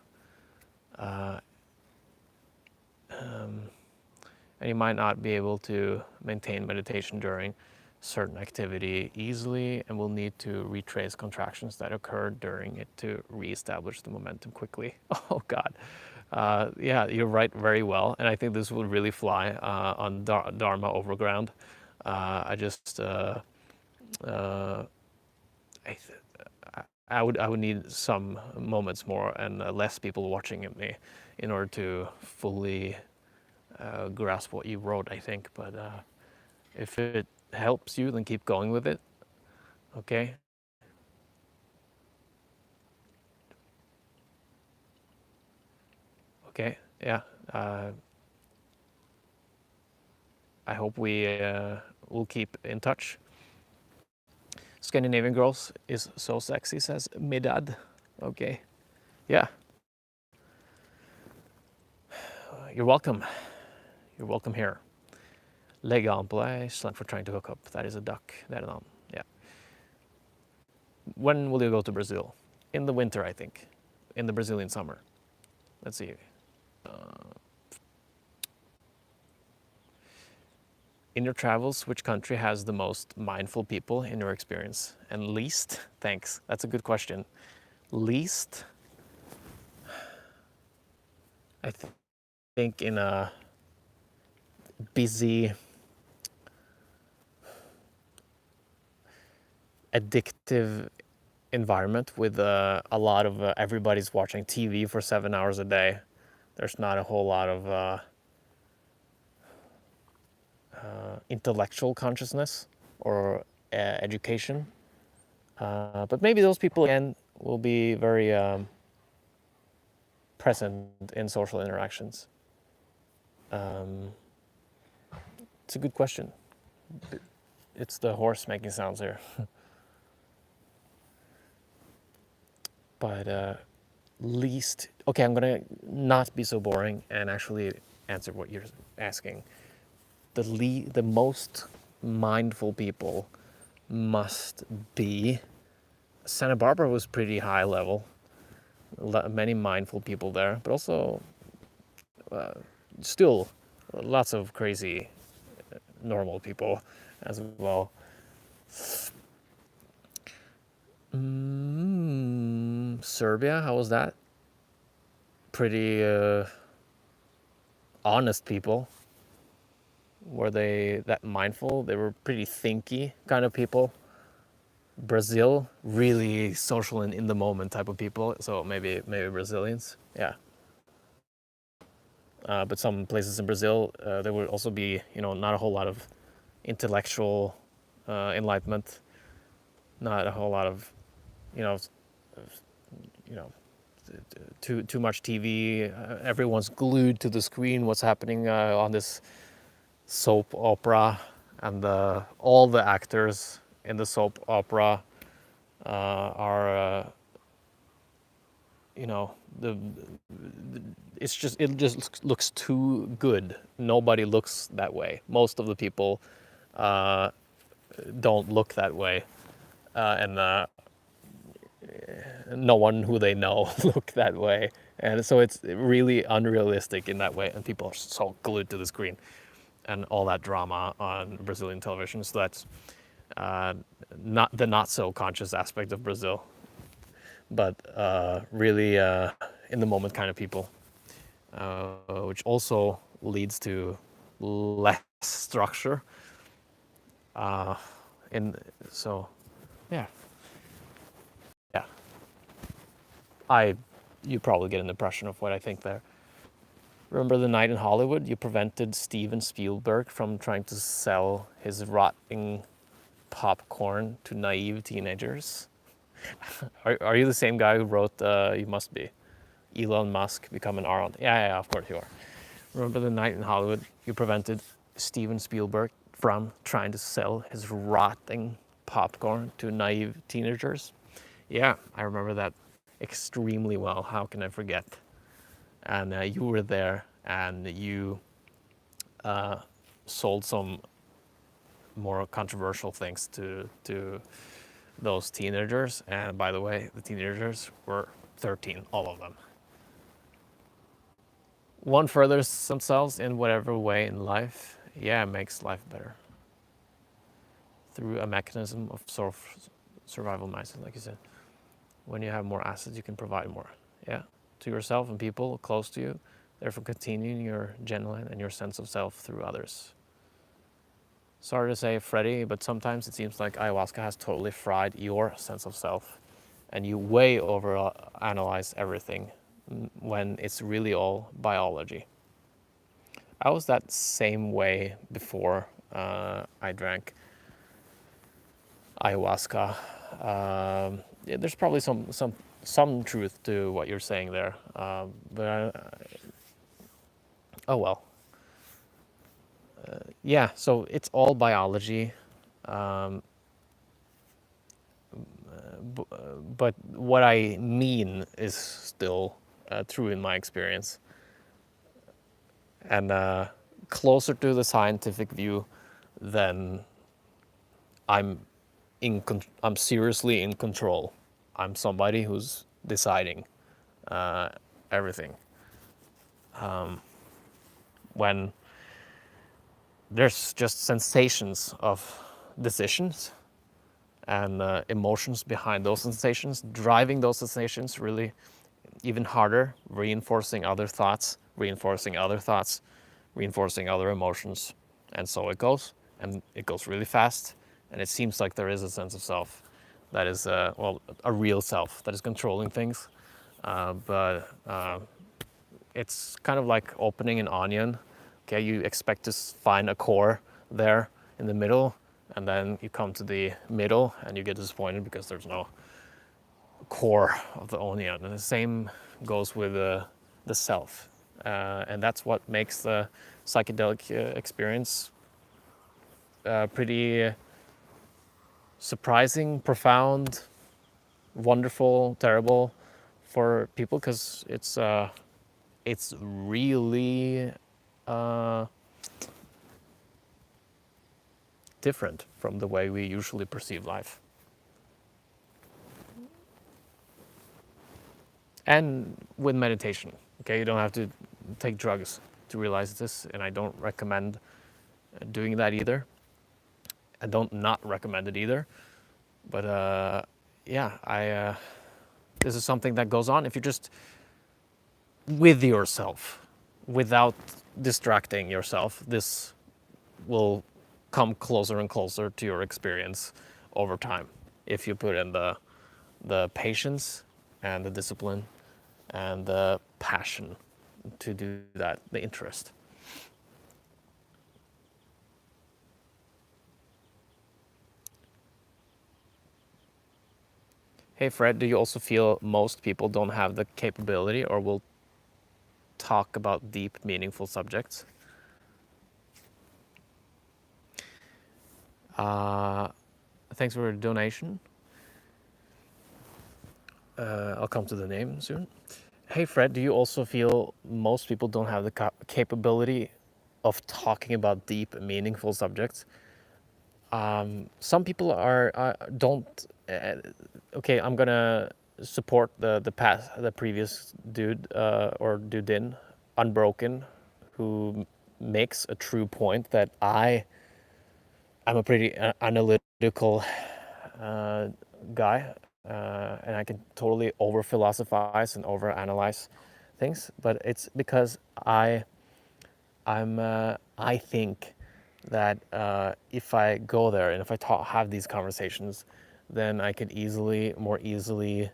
And you might not be able to maintain meditation during certain activity easily, and will need to retrace contractions that occurred during it to reestablish the momentum quickly. Oh God, Yeah, you're right very well, and I think this will really fly on Dharma Overground. I just uh, I, th- I would need some moments more and less people watching at me in order to fully grasp what you wrote. I think, but if it helps you, then keep going with it. Okay. Okay. Yeah. Uh, I hope we will keep in touch. Scandinavian girls is so sexy, says Midad. Okay. Yeah. You're welcome. You're welcome here. Legge an på deg, slang for trying to hook up. That is a duck. Det er en annen. Yeah. When will you go to Brazil? In the winter, I think. In the Brazilian summer. Let's see. In your travels, which country has the most mindful people in your experience? And least? Thanks. That's a good question. Least? I think in a busy, addictive environment with a lot of everybody's watching TV for 7 hours a day. There's not a whole lot of intellectual consciousness or education. But maybe those people again will be very present in social interactions. It's a good question. It's the horse making sounds here. But least, okay, I'm gonna not be so boring and actually answer what you're asking. The most mindful people must be Santa Barbara was pretty high level. Many mindful people there, but also still lots of crazy normal people as well. Serbia, how was that? Pretty honest people. Were they that mindful? They were pretty thinky kind of people. Brazil, really social and in the moment type of people. So maybe Brazilians, yeah. But some places in Brazil, there would also be not a whole lot of intellectual enlightenment, not a whole lot of you know you know too much TV. Everyone's glued to the screen. What's happening on this soap opera, and all the actors in the soap opera are the it just looks too good. Nobody looks that way. Most of the people don't look that way, and no one who they know look that way. And so it's really unrealistic in that way, and people are so glued to the screen and all that drama on Brazilian television. So that's not the not so conscious aspect of Brazil, but really in the moment kind of people, which also leads to less structure. In so, yeah, yeah. You probably get an impression of what I think there. Remember the night in Hollywood? You prevented Steven Spielberg from trying to sell his rotting popcorn to naive teenagers. Are you the same guy who wrote? You must be. Elon Musk become an Aron. Yeah, of course you are. Remember the night in Hollywood? You prevented Steven Spielberg from trying to sell his rotting popcorn to naive teenagers. Yeah, I remember that extremely well. How can I forget? And you were there, and you sold some more controversial things to those teenagers. And by the way, the teenagers were 13, all of them. One furthers themselves in whatever way in life, yeah, makes life better through a mechanism of sort of survival mindset, like you said. When you have more assets, you can provide more. Yeah. to yourself and people close to you, therefore continuing your genuine and your sense of self through others. Sorry to say, Freddy, but sometimes it seems like ayahuasca has totally fried your sense of self, and you way over analyze everything when it's really all biology. I was that same way before I drank ayahuasca. Yeah, there's probably some truth to what you're saying there, oh well. Yeah, so it's all biology, um, but what I mean is still true in my experience, and closer to the scientific view than I'm I'm seriously in control. I'm somebody who's deciding uh, everything. When there's just sensations of decisions and emotions behind those sensations, driving those sensations really even harder, reinforcing other thoughts, reinforcing other thoughts, reinforcing other emotions. And so it goes, and it goes really fast. And it seems like there is a sense of self that is, well, a real self that is controlling things. But it's kind of like opening an onion. Okay, you expect to find a core there in the middle, and then you come to the middle and you get disappointed because there's no core of the onion. And the same goes with the self. And that's what makes the psychedelic experience pretty surprising, profound, wonderful, terrible for people, because it's really uh, different from the way we usually perceive life. And with meditation, okay, you don't have to take drugs to realize this, and I don't recommend doing that either. I don't not recommend it either. But yeah, this is something that goes on if you're just with yourself, without distracting yourself. This will come closer and closer to your experience over time if you put in the patience and the discipline and the passion to do that, the interest. Hey Fred, do you also feel most people don't have the capability or will talk about deep, meaningful subjects? Uh, Thanks for the donation. I'll come to the name soon. Hey Fred, do you also feel most people don't have the capability of talking about deep, meaningful subjects? Some people are don't. Okay, I'm gonna support the previous dude or dudin, Unbroken, who makes a true point that I'm a pretty analytical guy, and I can totally over philosophize and over analyze things. But it's because I think that if I go there and if I have these conversations, then I could more easily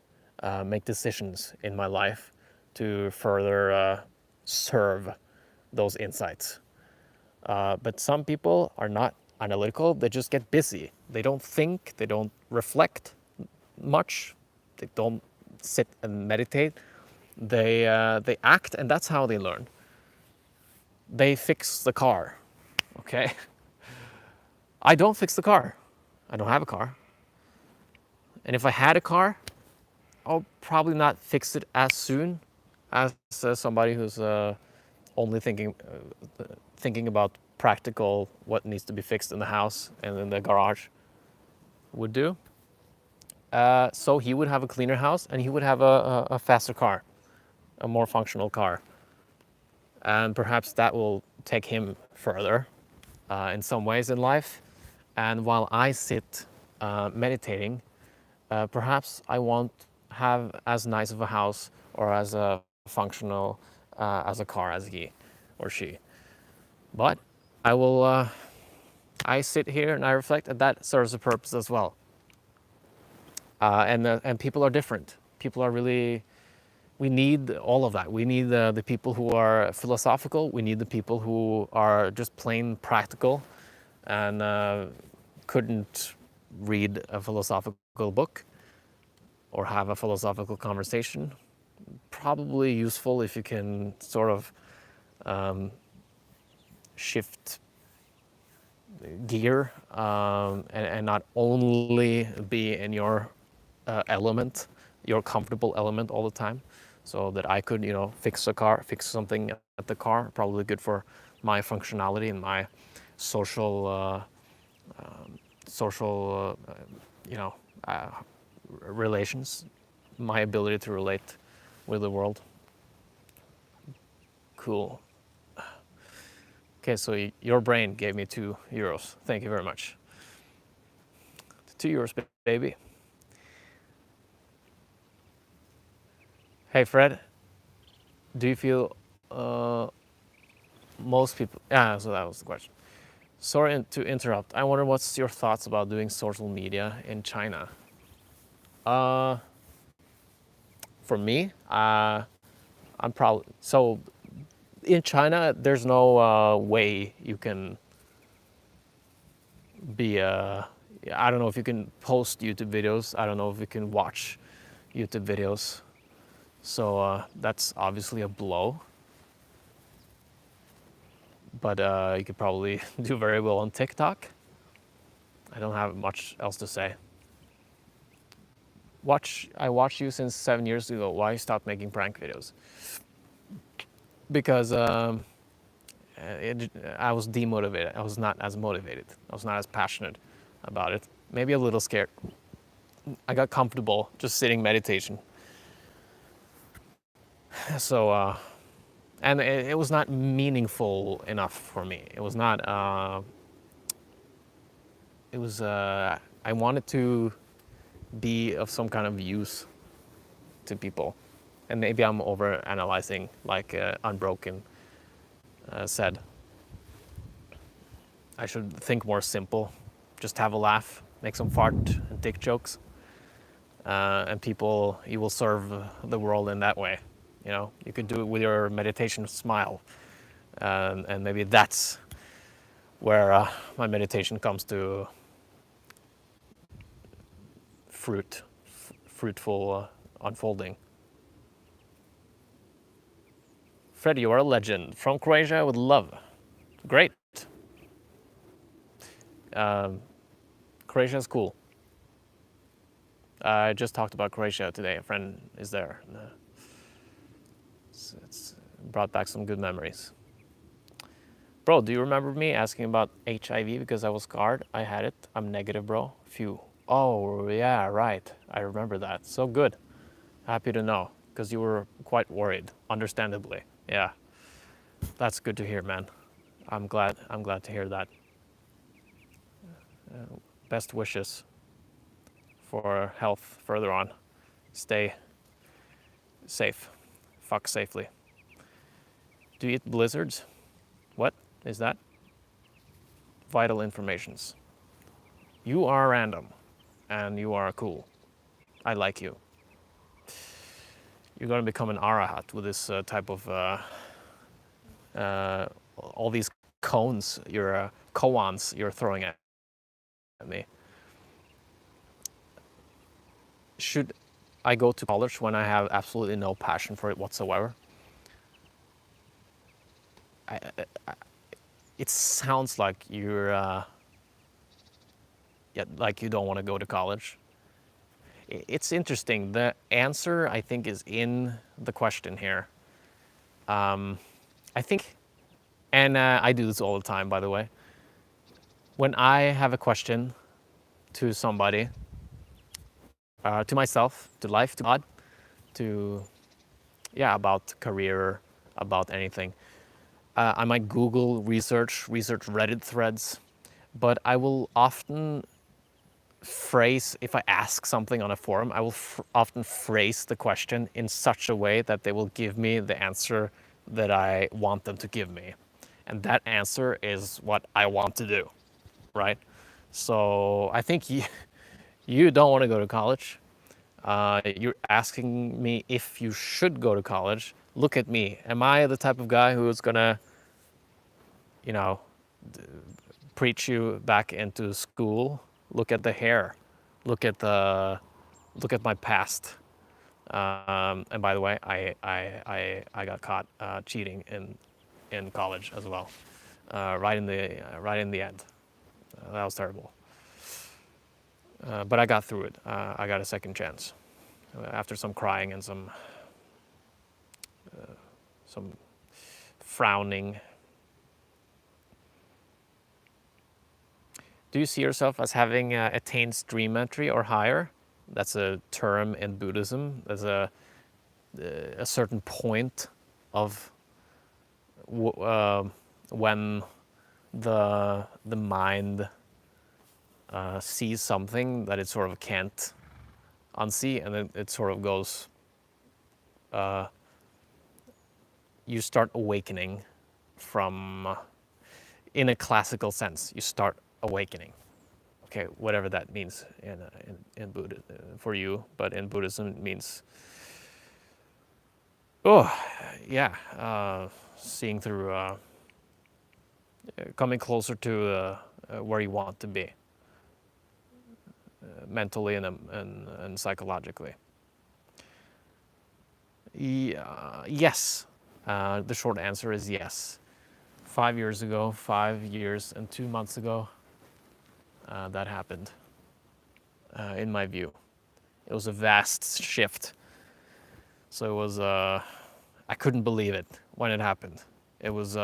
make decisions in my life to further serve those insights. But some people are not analytical, they just get busy. They don't think, they don't reflect much, they don't sit and meditate. They act, and that's how they learn. They fix the car, okay? I don't fix the car. I don't have a car. And if I had a car, I'll probably not fix it as soon as somebody who's only thinking about practical what needs to be fixed in the house and in the garage would do. So he would have a cleaner house and he would have a faster car, a more functional car. And perhaps that will take him further in some ways in life. And while I sit meditating, perhaps I won't have as nice of a house or as functional as a car as he or she. But I will. I sit here and I reflect, and that serves a purpose as well. And people are different. People are really. We need all of that. We need the people who are philosophical. We need the people who are just plain practical, and couldn't read a philosophical book or have a philosophical conversation. Probably useful if you can sort of shift gear, and not only be in your element, your comfortable element all the time. So that I could, fix a car, fix something at the car, probably good for my functionality and my social, social, you know, uh, relations, my ability to relate with the world. Cool. Okay, so your brain gave me €2. Thank you very much. €2, baby. Hey, Fred, do you feel most people? Yeah, so that was the question. Sorry to interrupt. I wonder what's your thoughts about doing social media in China? Uh, for me, I'm probably so in China. There's no way you can be I don't know if you can post YouTube videos. I don't know if you can watch YouTube videos. So that's obviously a blow. But you could probably do very well on TikTok. I don't have much else to say. I watched you since 7 years ago. Why you stopped making prank videos? Because I was demotivated. I was not as motivated. I was not as passionate about it. Maybe a little scared. I got comfortable just sitting meditation. So, and it was not meaningful enough for me. It was not. It was. I wanted to be of some kind of use to people, and maybe I'm over analyzing, like Unbroken said. I should think more simple, just have a laugh, make some fart and dick jokes, and people, you will serve the world in that way. You could do it with your meditation smile, and maybe that's where my meditation comes to fruitful unfolding. Fred, you are a legend. From Croatia with love. Great. Croatia is cool. I just talked about Croatia today. A friend is there. It's brought back some good memories. Bro, do you remember me asking about HIV because I was scarred? I had it. I'm negative, bro. Phew. Oh, yeah, right. I remember that. So good. Happy to know, because you were quite worried, understandably. Yeah. That's good to hear, man. I'm glad to hear that. Best wishes for health further on. Stay safe. Fuck safely. Do you eat blizzards? What is that? Vital informations. You are random, and you are cool. I like you. You're gonna become an arahat with this type of all these cones, your koans you're throwing at me. Should I go to college when I have absolutely no passion for it whatsoever? It sounds like you're, like you don't want to go to college. It's interesting. The answer, I think, is in the question here. I think, and I do this all the time, by the way. When I have a question to somebody, to myself, to life, to God, to, about career, about anything, I might Google research Reddit threads, but I will often if I ask something on a forum, I will often phrase the question in such a way that they will give me the answer that I want them to give me. And that answer is what I want to do, right? So I think you don't want to go to college. You're asking me if you should go to college. Look at me. Am I the type of guy who is gonna, you know, preach you back into school? Look at the hair. Look at my past. And by the way, I got caught cheating in college as well, right in the end. That was terrible. But I got through it. I got a second chance after some crying and some frowning. Do you see yourself as having attained stream entry or higher? That's a term in Buddhism. There's a certain point of when the mind sees something that it sort of can't unsee, and then it sort of goes. You start awakening from, in a classical sense, you start awakening. Okay, whatever that means in Buddha for you, but in Buddhism it means, seeing through, coming closer to where you want to be, mentally and psychologically. Yes, the short answer is yes. 5 years ago, 5 years and 2 months ago, that happened, in my view. It was a vast shift. So it was, I couldn't believe it when it happened. It was,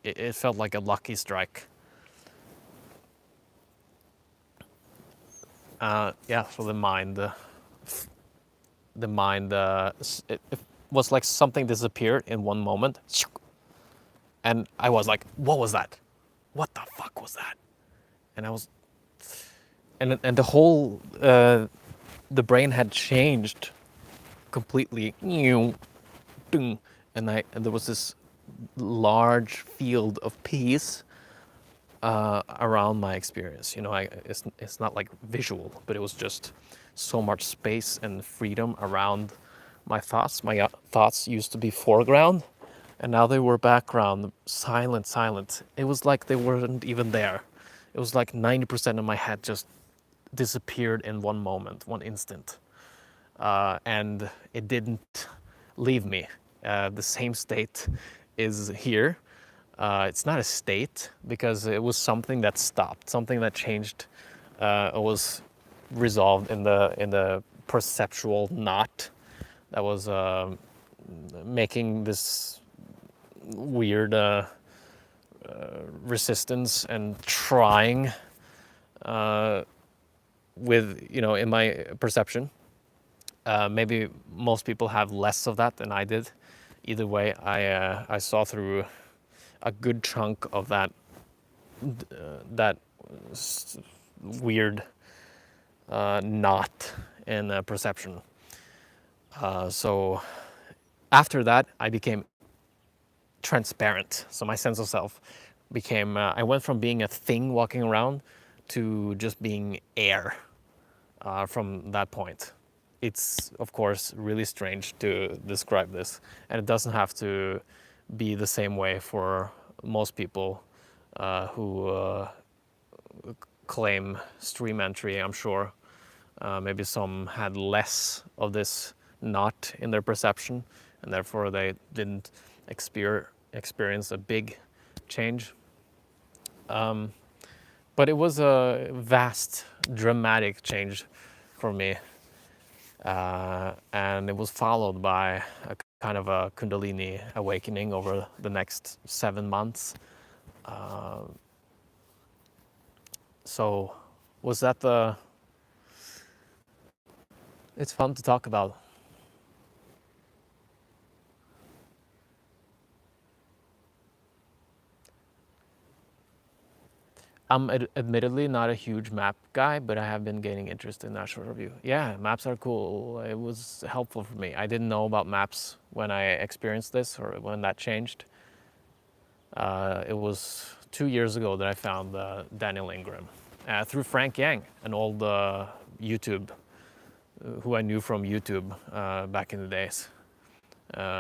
it felt like a lucky strike. So the mind, it was like something disappeared in one moment. And I was like, what was that? What the fuck was that? And I was, and the whole, the brain had changed completely. And there was this large field of peace around my experience. You know, it's not like visual, but it was just so much space and freedom around my thoughts. My thoughts used to be foreground, and now they were background, silent. It was like they weren't even there. It was like 90% of my head just disappeared in one moment, one instant. And it didn't leave me. The same state is here. It's not a state because it was something that stopped, something that changed. It was resolved in the perceptual knot that was making this weird resistance and trying with, in my perception. Maybe most people have less of that than I did. Either way, I saw through a good chunk of that weird knot in perception. So after that, I became transparent. So my sense of self became, I went from being a thing walking around to just being air from that point. It's, of course, really strange to describe this, and it doesn't have to be the same way for most people who claim stream entry, I'm sure. Maybe some had less of this knot in their perception, and therefore they didn't experience a big change. But it was a vast, dramatic change for me. And it was followed by a kind of a Kundalini awakening over the next 7 months. So was that it's fun to talk about. I'm admittedly not a huge map guy, but I have been gaining interest in National Review. Yeah, maps are cool. It was helpful for me. I didn't know about maps when I experienced this or when that changed. It was 2 years ago that I found Daniel Ingram through Frank Yang, an old YouTube, who I knew from YouTube back in the days.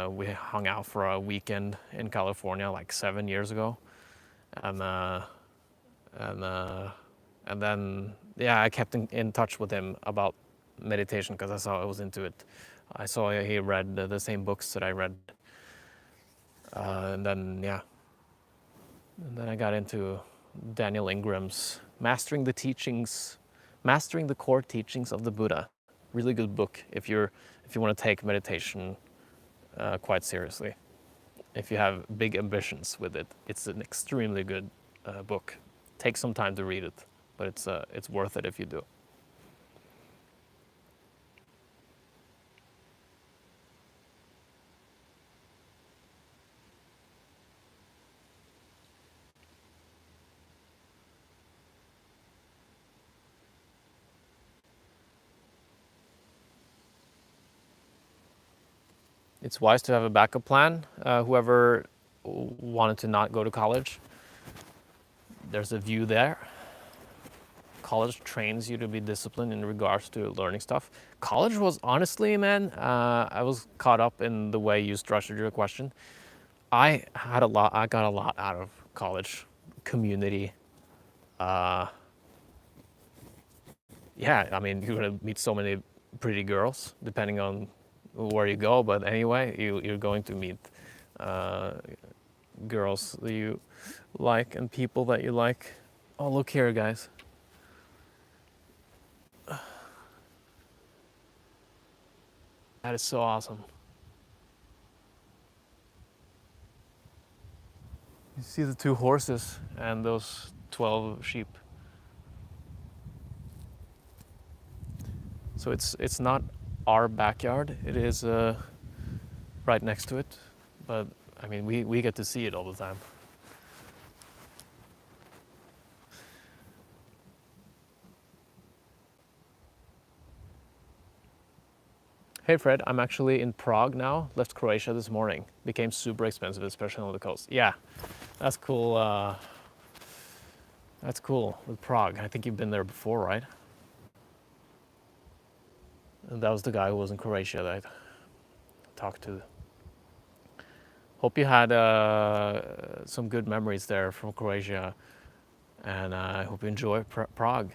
We hung out for a weekend in California like 7 years ago, and and uh, and then yeah, I kept in touch with him about meditation because I saw I was into it. I saw he read the same books that I read, and then yeah, and then I got into Daniel Ingram's Mastering the Core Teachings of the Buddha. Really good book if you want to take meditation quite seriously. If you have big ambitions with it, it's an extremely good book. Take some time to read it, but it's worth it if you do. It's wise to have a backup plan. Whoever wanted to not go to college, there's a view there. College trains you to be disciplined in regards to learning stuff. College was honestly, man, I was caught up in the way you structured your question. I got a lot out of college. Community. Uh, yeah, I mean, you're gonna meet so many pretty girls, depending on where you go. But anyway, you're going to meet uh, girls that you like and people that you like. Oh, look here, guys. That is so awesome. You see the two horses and those 12 sheep. So it's not our backyard. It is right next to it, but I mean we get to see it all the time. Hey Fred, I'm actually in Prague now. Left Croatia this morning. Became super expensive, especially on the coast. Yeah, that's cool. That's cool with Prague. I think you've been there before, right? And that was the guy who was in Croatia that I talked to. Hope you had some good memories there from Croatia, and I hope you enjoy Prague.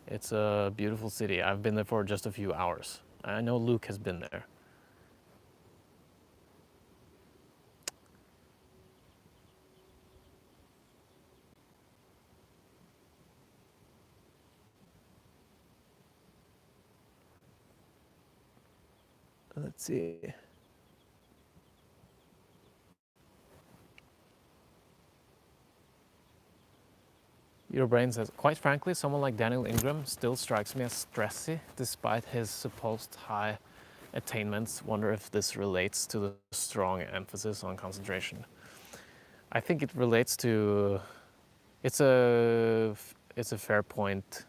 It's a beautiful city. I've been there for just a few hours. I know Luke has been there. Let's see. Your brain says, quite frankly, someone like Daniel Ingram still strikes me as stressy despite his supposed high attainments. Wonder if this relates to the strong emphasis on concentration. I think it relates to. It's a fair point.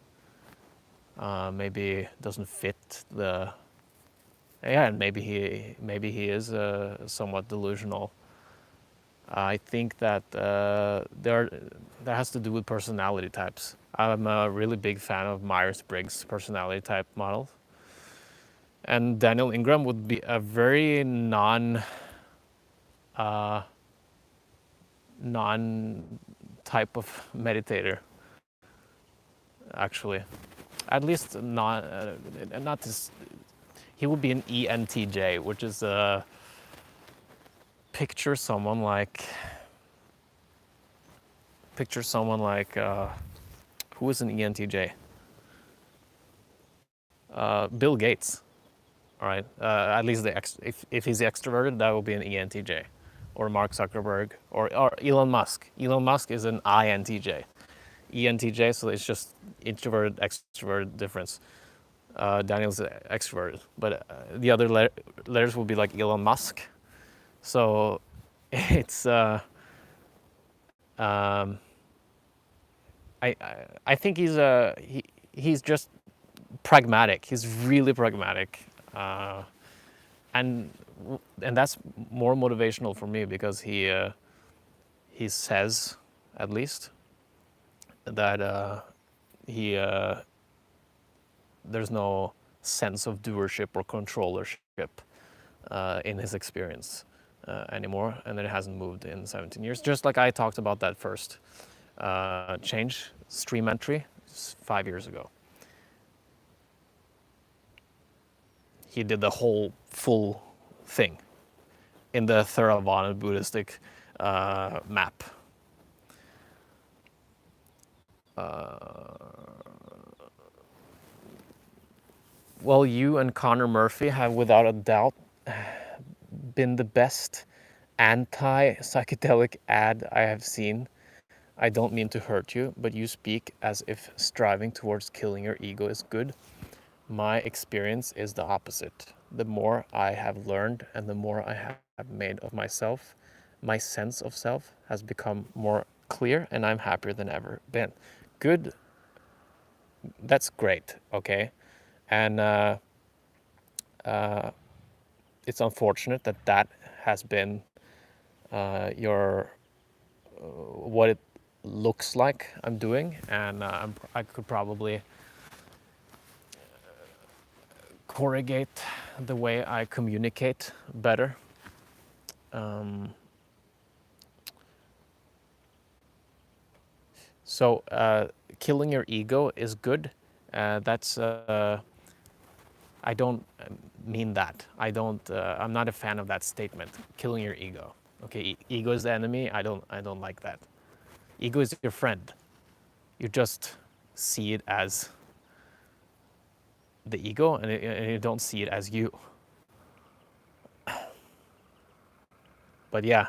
Maybe doesn't fit the. Yeah, and maybe he is somewhat delusional. I think that that has to do with personality types. I'm a really big fan of Myers-Briggs personality type model, and Daniel Ingram would be a very non type of meditator. Actually, at least not this. He would be an ENTJ, which is a picture someone like who is an ENTJ? Bill Gates. All right. At least if he's extroverted, that will be an ENTJ, or Mark Zuckerberg, or Elon Musk. Elon Musk is an INTJ. ENTJ, so it's just introverted extrovert difference. Daniel's extroverted, but the other letters will be like Elon Musk. So it's um, I think he's just pragmatic. He's really pragmatic, and and that's more motivational for me because he says, at least, that he there's no sense of doership or controllership in his experience anymore, and that it hasn't moved in 17 years. Just like I talked about that first change, stream entry, 5 years ago. He did the whole full thing in the Theravada Buddhistic map. Well, you and Connor Murphy have without a doubt been the best anti-psychedelic ad I have seen. I don't mean to hurt you, but you speak as if striving towards killing your ego is good. My experience is the opposite. The more I have learned and the more I have made of myself, my sense of self has become more clear and I'm happier than ever been. Good. That's great, okay? And it's unfortunate that that has been your what it looks like I'm doing, and I could probably corrugate the way I communicate better. So killing your ego is good. That's I don't mean that. I don't. I'm not a fan of that statement. Killing your ego. Okay, ego is the enemy. I don't like that. Ego is your friend. You just see it as the ego, and you don't see it as you. But yeah,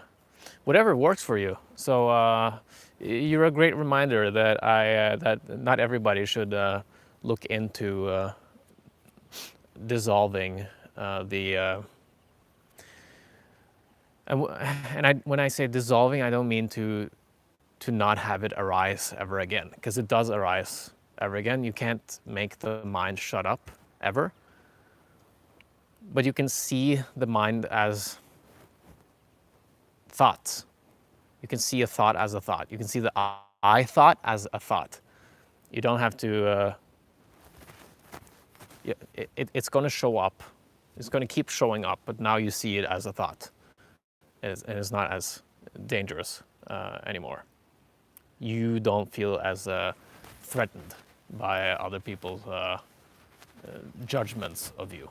whatever works for you. So you're a great reminder that that not everybody should look into dissolving the. When I say dissolving, I don't mean to not have it arise ever again, because it does arise ever again. You can't make the mind shut up ever, but you can see the mind as thoughts. You can see a thought as a thought. You can see the I thought as a thought. You don't have to. It's going to show up. It's going to keep showing up, but now you see it as a thought, and it's not as dangerous anymore. You don't feel as threatened by other people's judgments of you.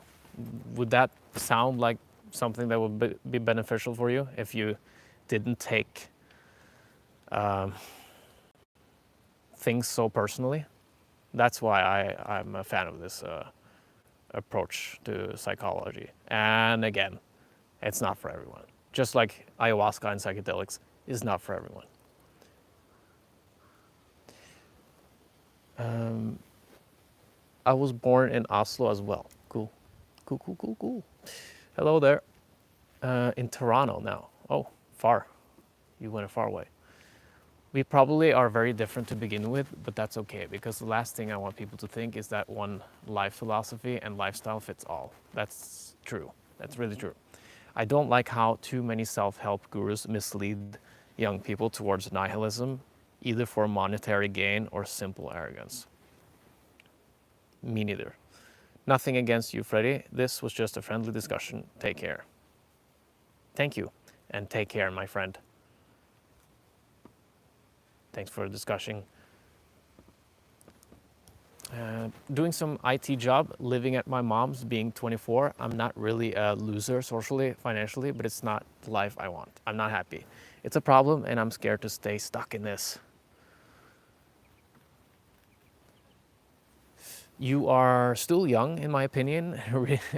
Would that sound like something that would be beneficial for you if you didn't take things so personally? That's why I'm a fan of this approach to psychology. And again, it's not for everyone. Just like ayahuasca and psychedelics is not for everyone. I was born in Oslo as well. Cool. Cool, cool, cool, cool. Hello there. In Toronto now. Oh, far. You went far away. We probably are very different to begin with, but that's okay, because the last thing I want people to think is that one life philosophy and lifestyle fits all. That's true. That's really true. I don't like how too many self-help gurus mislead young people towards nihilism, either for monetary gain or simple arrogance. Me neither. Nothing against you, Freddy. This was just a friendly discussion. Take care. Thank you, and take care, my friend. Thanks for discussing. Doing some IT job, living at my mom's, being 24. I'm not really a loser socially, financially, but it's not the life I want. I'm not happy. It's a problem, and I'm scared to stay stuck in this. You are still young, in my opinion.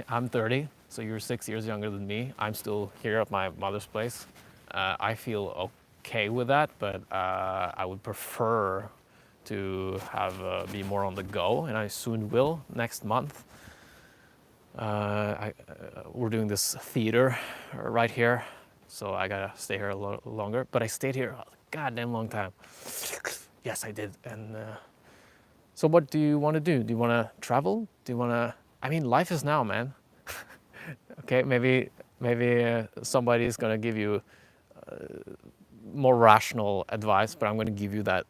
I'm 30, so you're 6 years younger than me. I'm still here at my mother's place. I feel okay with that, but I would prefer to have be more on the go, and I soon will next month. We're doing this theater right here, so I gotta stay here a longer. But I stayed here a goddamn long time. Yes, I did. And so, what do you want to do? Do you want to travel? Do you want to? I mean, life is now, man. Okay, maybe somebody is gonna give you more rational advice, but I'm gonna give you that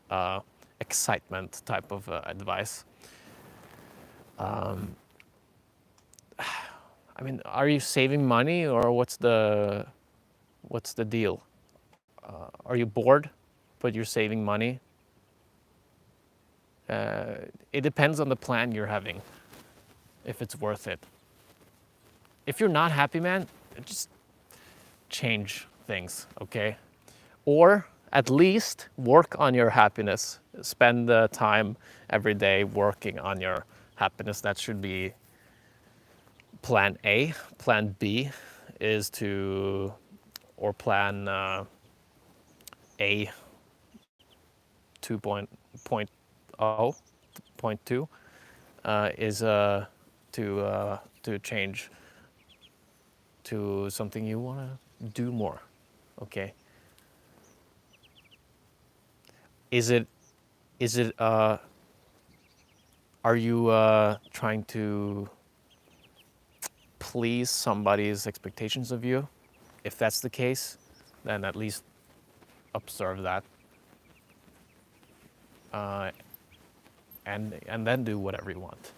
excitement type of advice. I mean, are you saving money or what's the deal? Are you bored, but you're saving money? It depends on the plan you're having, if it's worth it. If you're not happy, man, just change things, okay? Or at least work on your happiness. Spend the time every day working on your happiness. That should be plan A. Plan B is to, or plan A 2.0, point 2 is to change to something you want to do more. Okay. Is it are you trying to please somebody's expectations of you? If that's the case, then at least observe that, and then do whatever you want.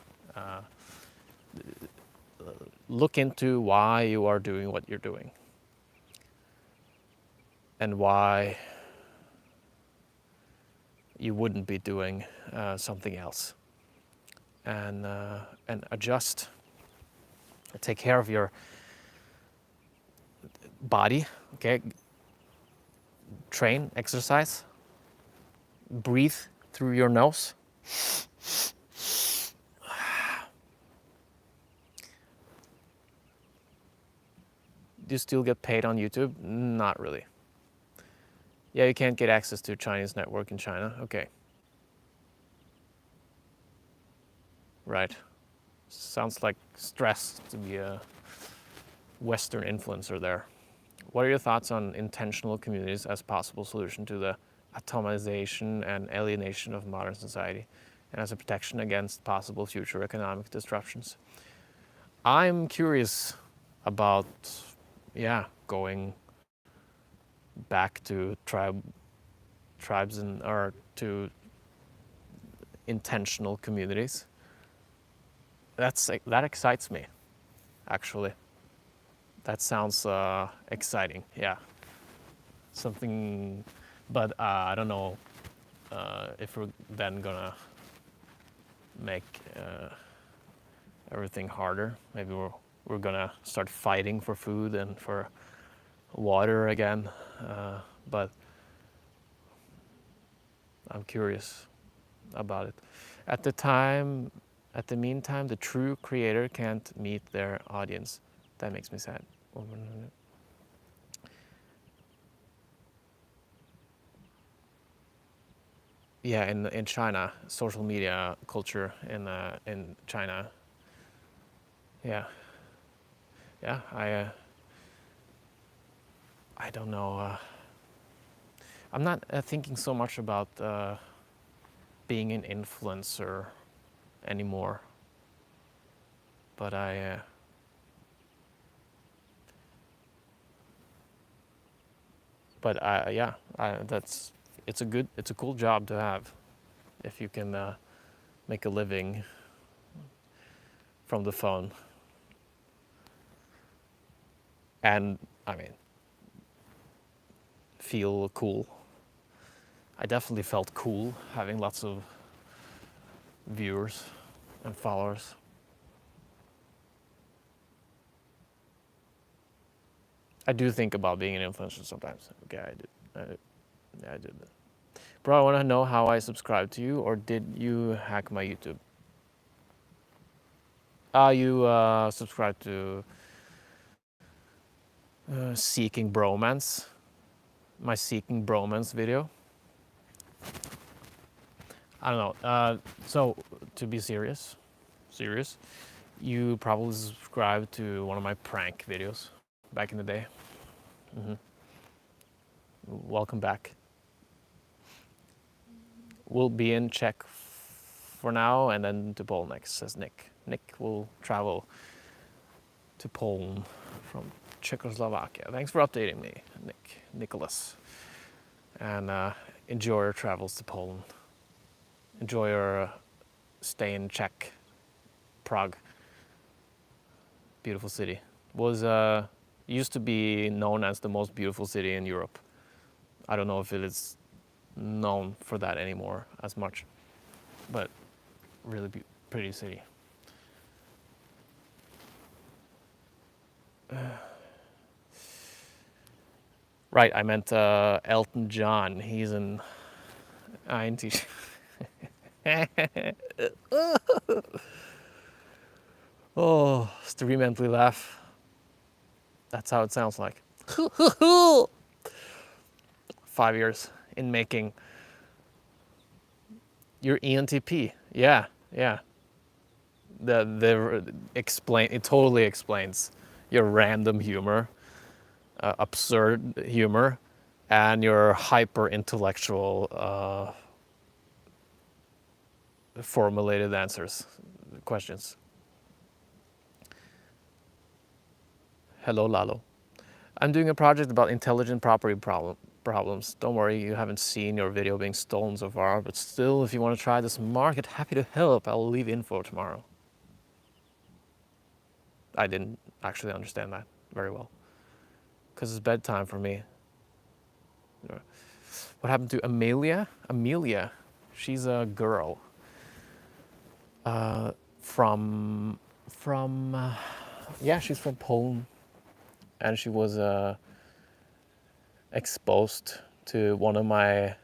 Look into why you are doing what you're doing, and why you wouldn't be doing something else, and adjust. Take care of your body. Okay, train, exercise, breathe through your nose. Do you still get paid on YouTube? Not really. Yeah, you can't get access to a Chinese network in China. Okay. Right. Sounds like stress to be a Western influencer there. What are your thoughts on intentional communities as possible solution to the atomization and alienation of modern society, and as a protection against possible future economic disruptions? I'm curious about, going back to tribes or to intentional communities. That excites me, actually. That sounds exciting. Yeah, something, but I don't know if we're then gonna make everything harder. Maybe we're gonna start fighting for food and for water again. But I'm curious about it. At the meantime, the true creator can't meet their audience. That makes me sad. Yeah, in China, social media culture in China. Yeah, yeah. I don't know. I'm not thinking so much about being an influencer anymore, but it's a cool job to have if you can make a living from the phone. And I mean, feel cool. I definitely felt cool having lots of viewers and followers. I do think about being an influencer sometimes. Okay, I did. Bro, I want to know how I subscribed to you, or did you hack my YouTube? You subscribed to Seeking Bromance, my Seeking Bromance video. I don't know. So to be serious, you probably subscribed to one of my prank videos back in the day. Welcome back. will be in Czech for now, and then to Poland next, says Nick. Nick will travel to Poland from Czechoslovakia. Thanks for updating me, Nicholas. And enjoy your travels to Poland. Enjoy your stay in Czech, Prague. Beautiful city. Was used to be known as the most beautiful city in Europe. I don't know if it is known for that anymore as much, but really pretty city. Right, I meant Elton John. He's an INT. Oh, stream mentally laugh. That's how it sounds like. 5 years in making. Your ENTP. Yeah, yeah. It totally explains your random humor, absurd humor, and your hyper intellectual formulated questions. Hello, Lalo. I'm doing a project about intelligent property problems. Don't worry, you haven't seen your video being stolen so far, but still, if you want to try this market, happy to help. I'll leave info tomorrow. I didn't actually understand that very well, because it's bedtime for me. What happened to Amelia? Amelia, she's a girl from yeah, she's from Poland, and she was exposed to one of my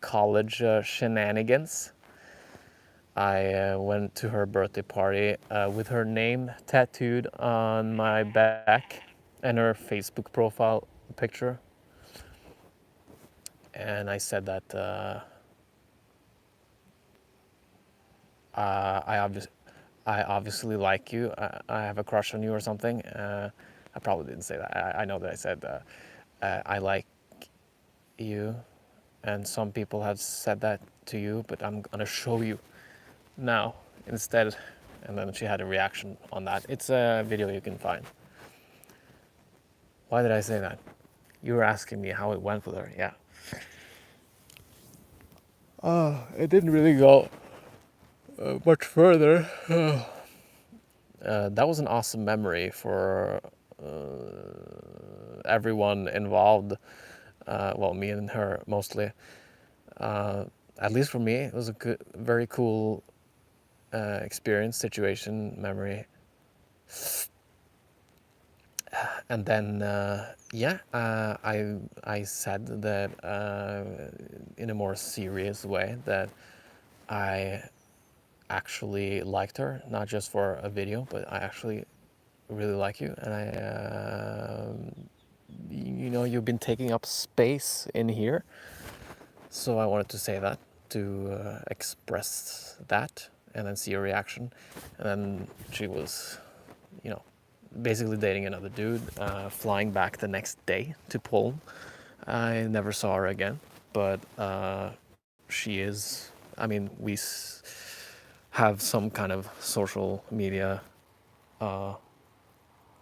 college shenanigans. I went to her birthday party with her name tattooed on my back and her Facebook profile picture. And I said that I obviously like you. I have a crush on you or something. I probably didn't say that. I know that I said I like you, and some people have said that to you, but I'm gonna show you now instead. And then she had a reaction on that. It's a video you can find. Why did I say that? You were asking me how it went with her. Yeah. It didn't really go much further. That was an awesome memory for everyone involved. Well, me and her mostly. At least for me, it was a very cool experience, situation, memory. And then, yeah, I said that in a more serious way that I actually liked her, not just for a video, but I actually really like you, and you know, you've been taking up space in here, so I wanted to say that, to express that, and then see her reaction. And then she was, you know, basically dating another dude, flying back the next day to Poland. I never saw her again, but she is, I mean, we have some kind of social media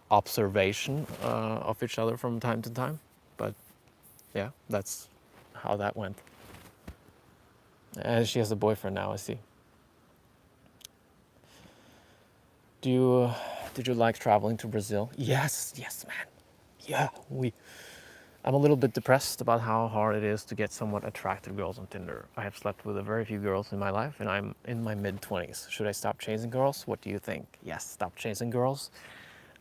observation of each other from time to time. But yeah, that's how that went. And she has a boyfriend now, I see. Did you like traveling to Brazil? Yes, man. Yeah, I'm a little bit depressed about how hard it is to get somewhat attractive girls on Tinder. I have slept with a very few girls in my life, and I'm in my mid-20s. Should I stop chasing girls? What do you think? Yes, stop chasing girls.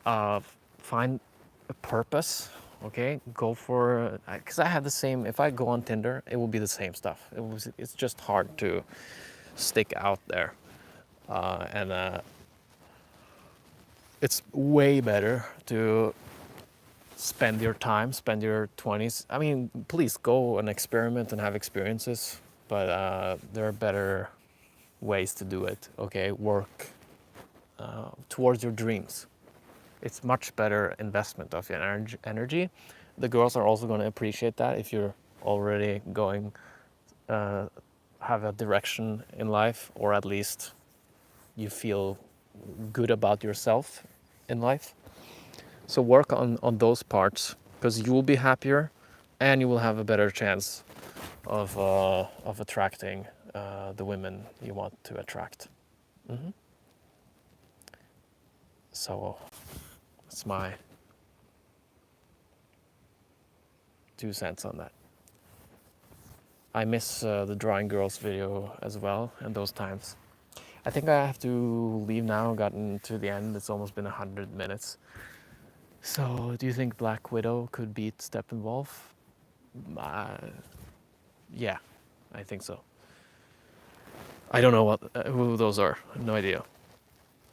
Find a purpose, okay? Go for, because I have the same, if I go on Tinder, it will be the same stuff. It's just hard to stick out there. And it's way better to spend your time, spend your 20s. I mean, please go and experiment and have experiences, but there are better ways to do it, okay? Work towards your dreams. It's much better investment of your energy. The girls are also going to appreciate that if you're already going have a direction in life, or at least you feel good about yourself in life. So work on those parts, because you will be happier and you will have a better chance of attracting the women you want to attract. Hmm. So that's my 2 cents on that. I miss the drawing girls video as well, and those times. I think I have to leave now. Gotten to the end. It's almost been 100 minutes. So, do you think Black Widow could beat Steppenwolf? Uh, yeah, I think so. I don't know who those are. No idea.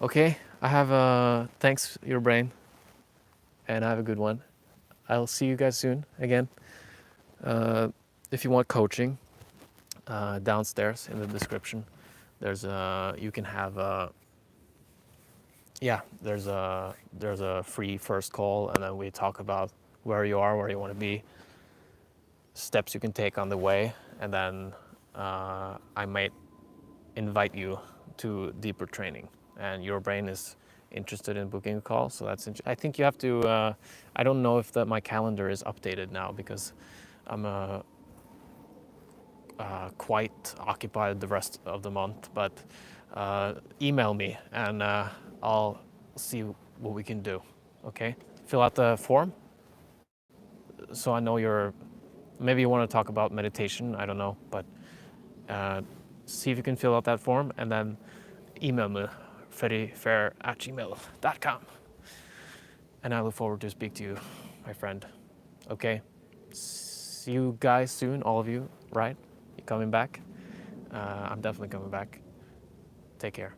Okay, I have thanks your brain, and have a good one. I'll see you guys soon again. If you want coaching, downstairs in the description, there's you can have there's a free first call, and then we talk about where you are, where you want to be, steps you can take on the way, and then I might invite you to deeper training. And your brain is interested in booking a call, so that's I think you have to. I don't know if my calendar is updated now, because I'm quite occupied the rest of the month. But email me, and I'll see what we can do. Okay, fill out the form so I know you're. Maybe you want to talk about meditation. I don't know, but see if you can fill out that form, and then email me, FreddyFair@gmail.com. And I look forward to speak to you, my friend. Okay? See you guys soon, all of you, right? You coming back? I'm definitely coming back. Take care.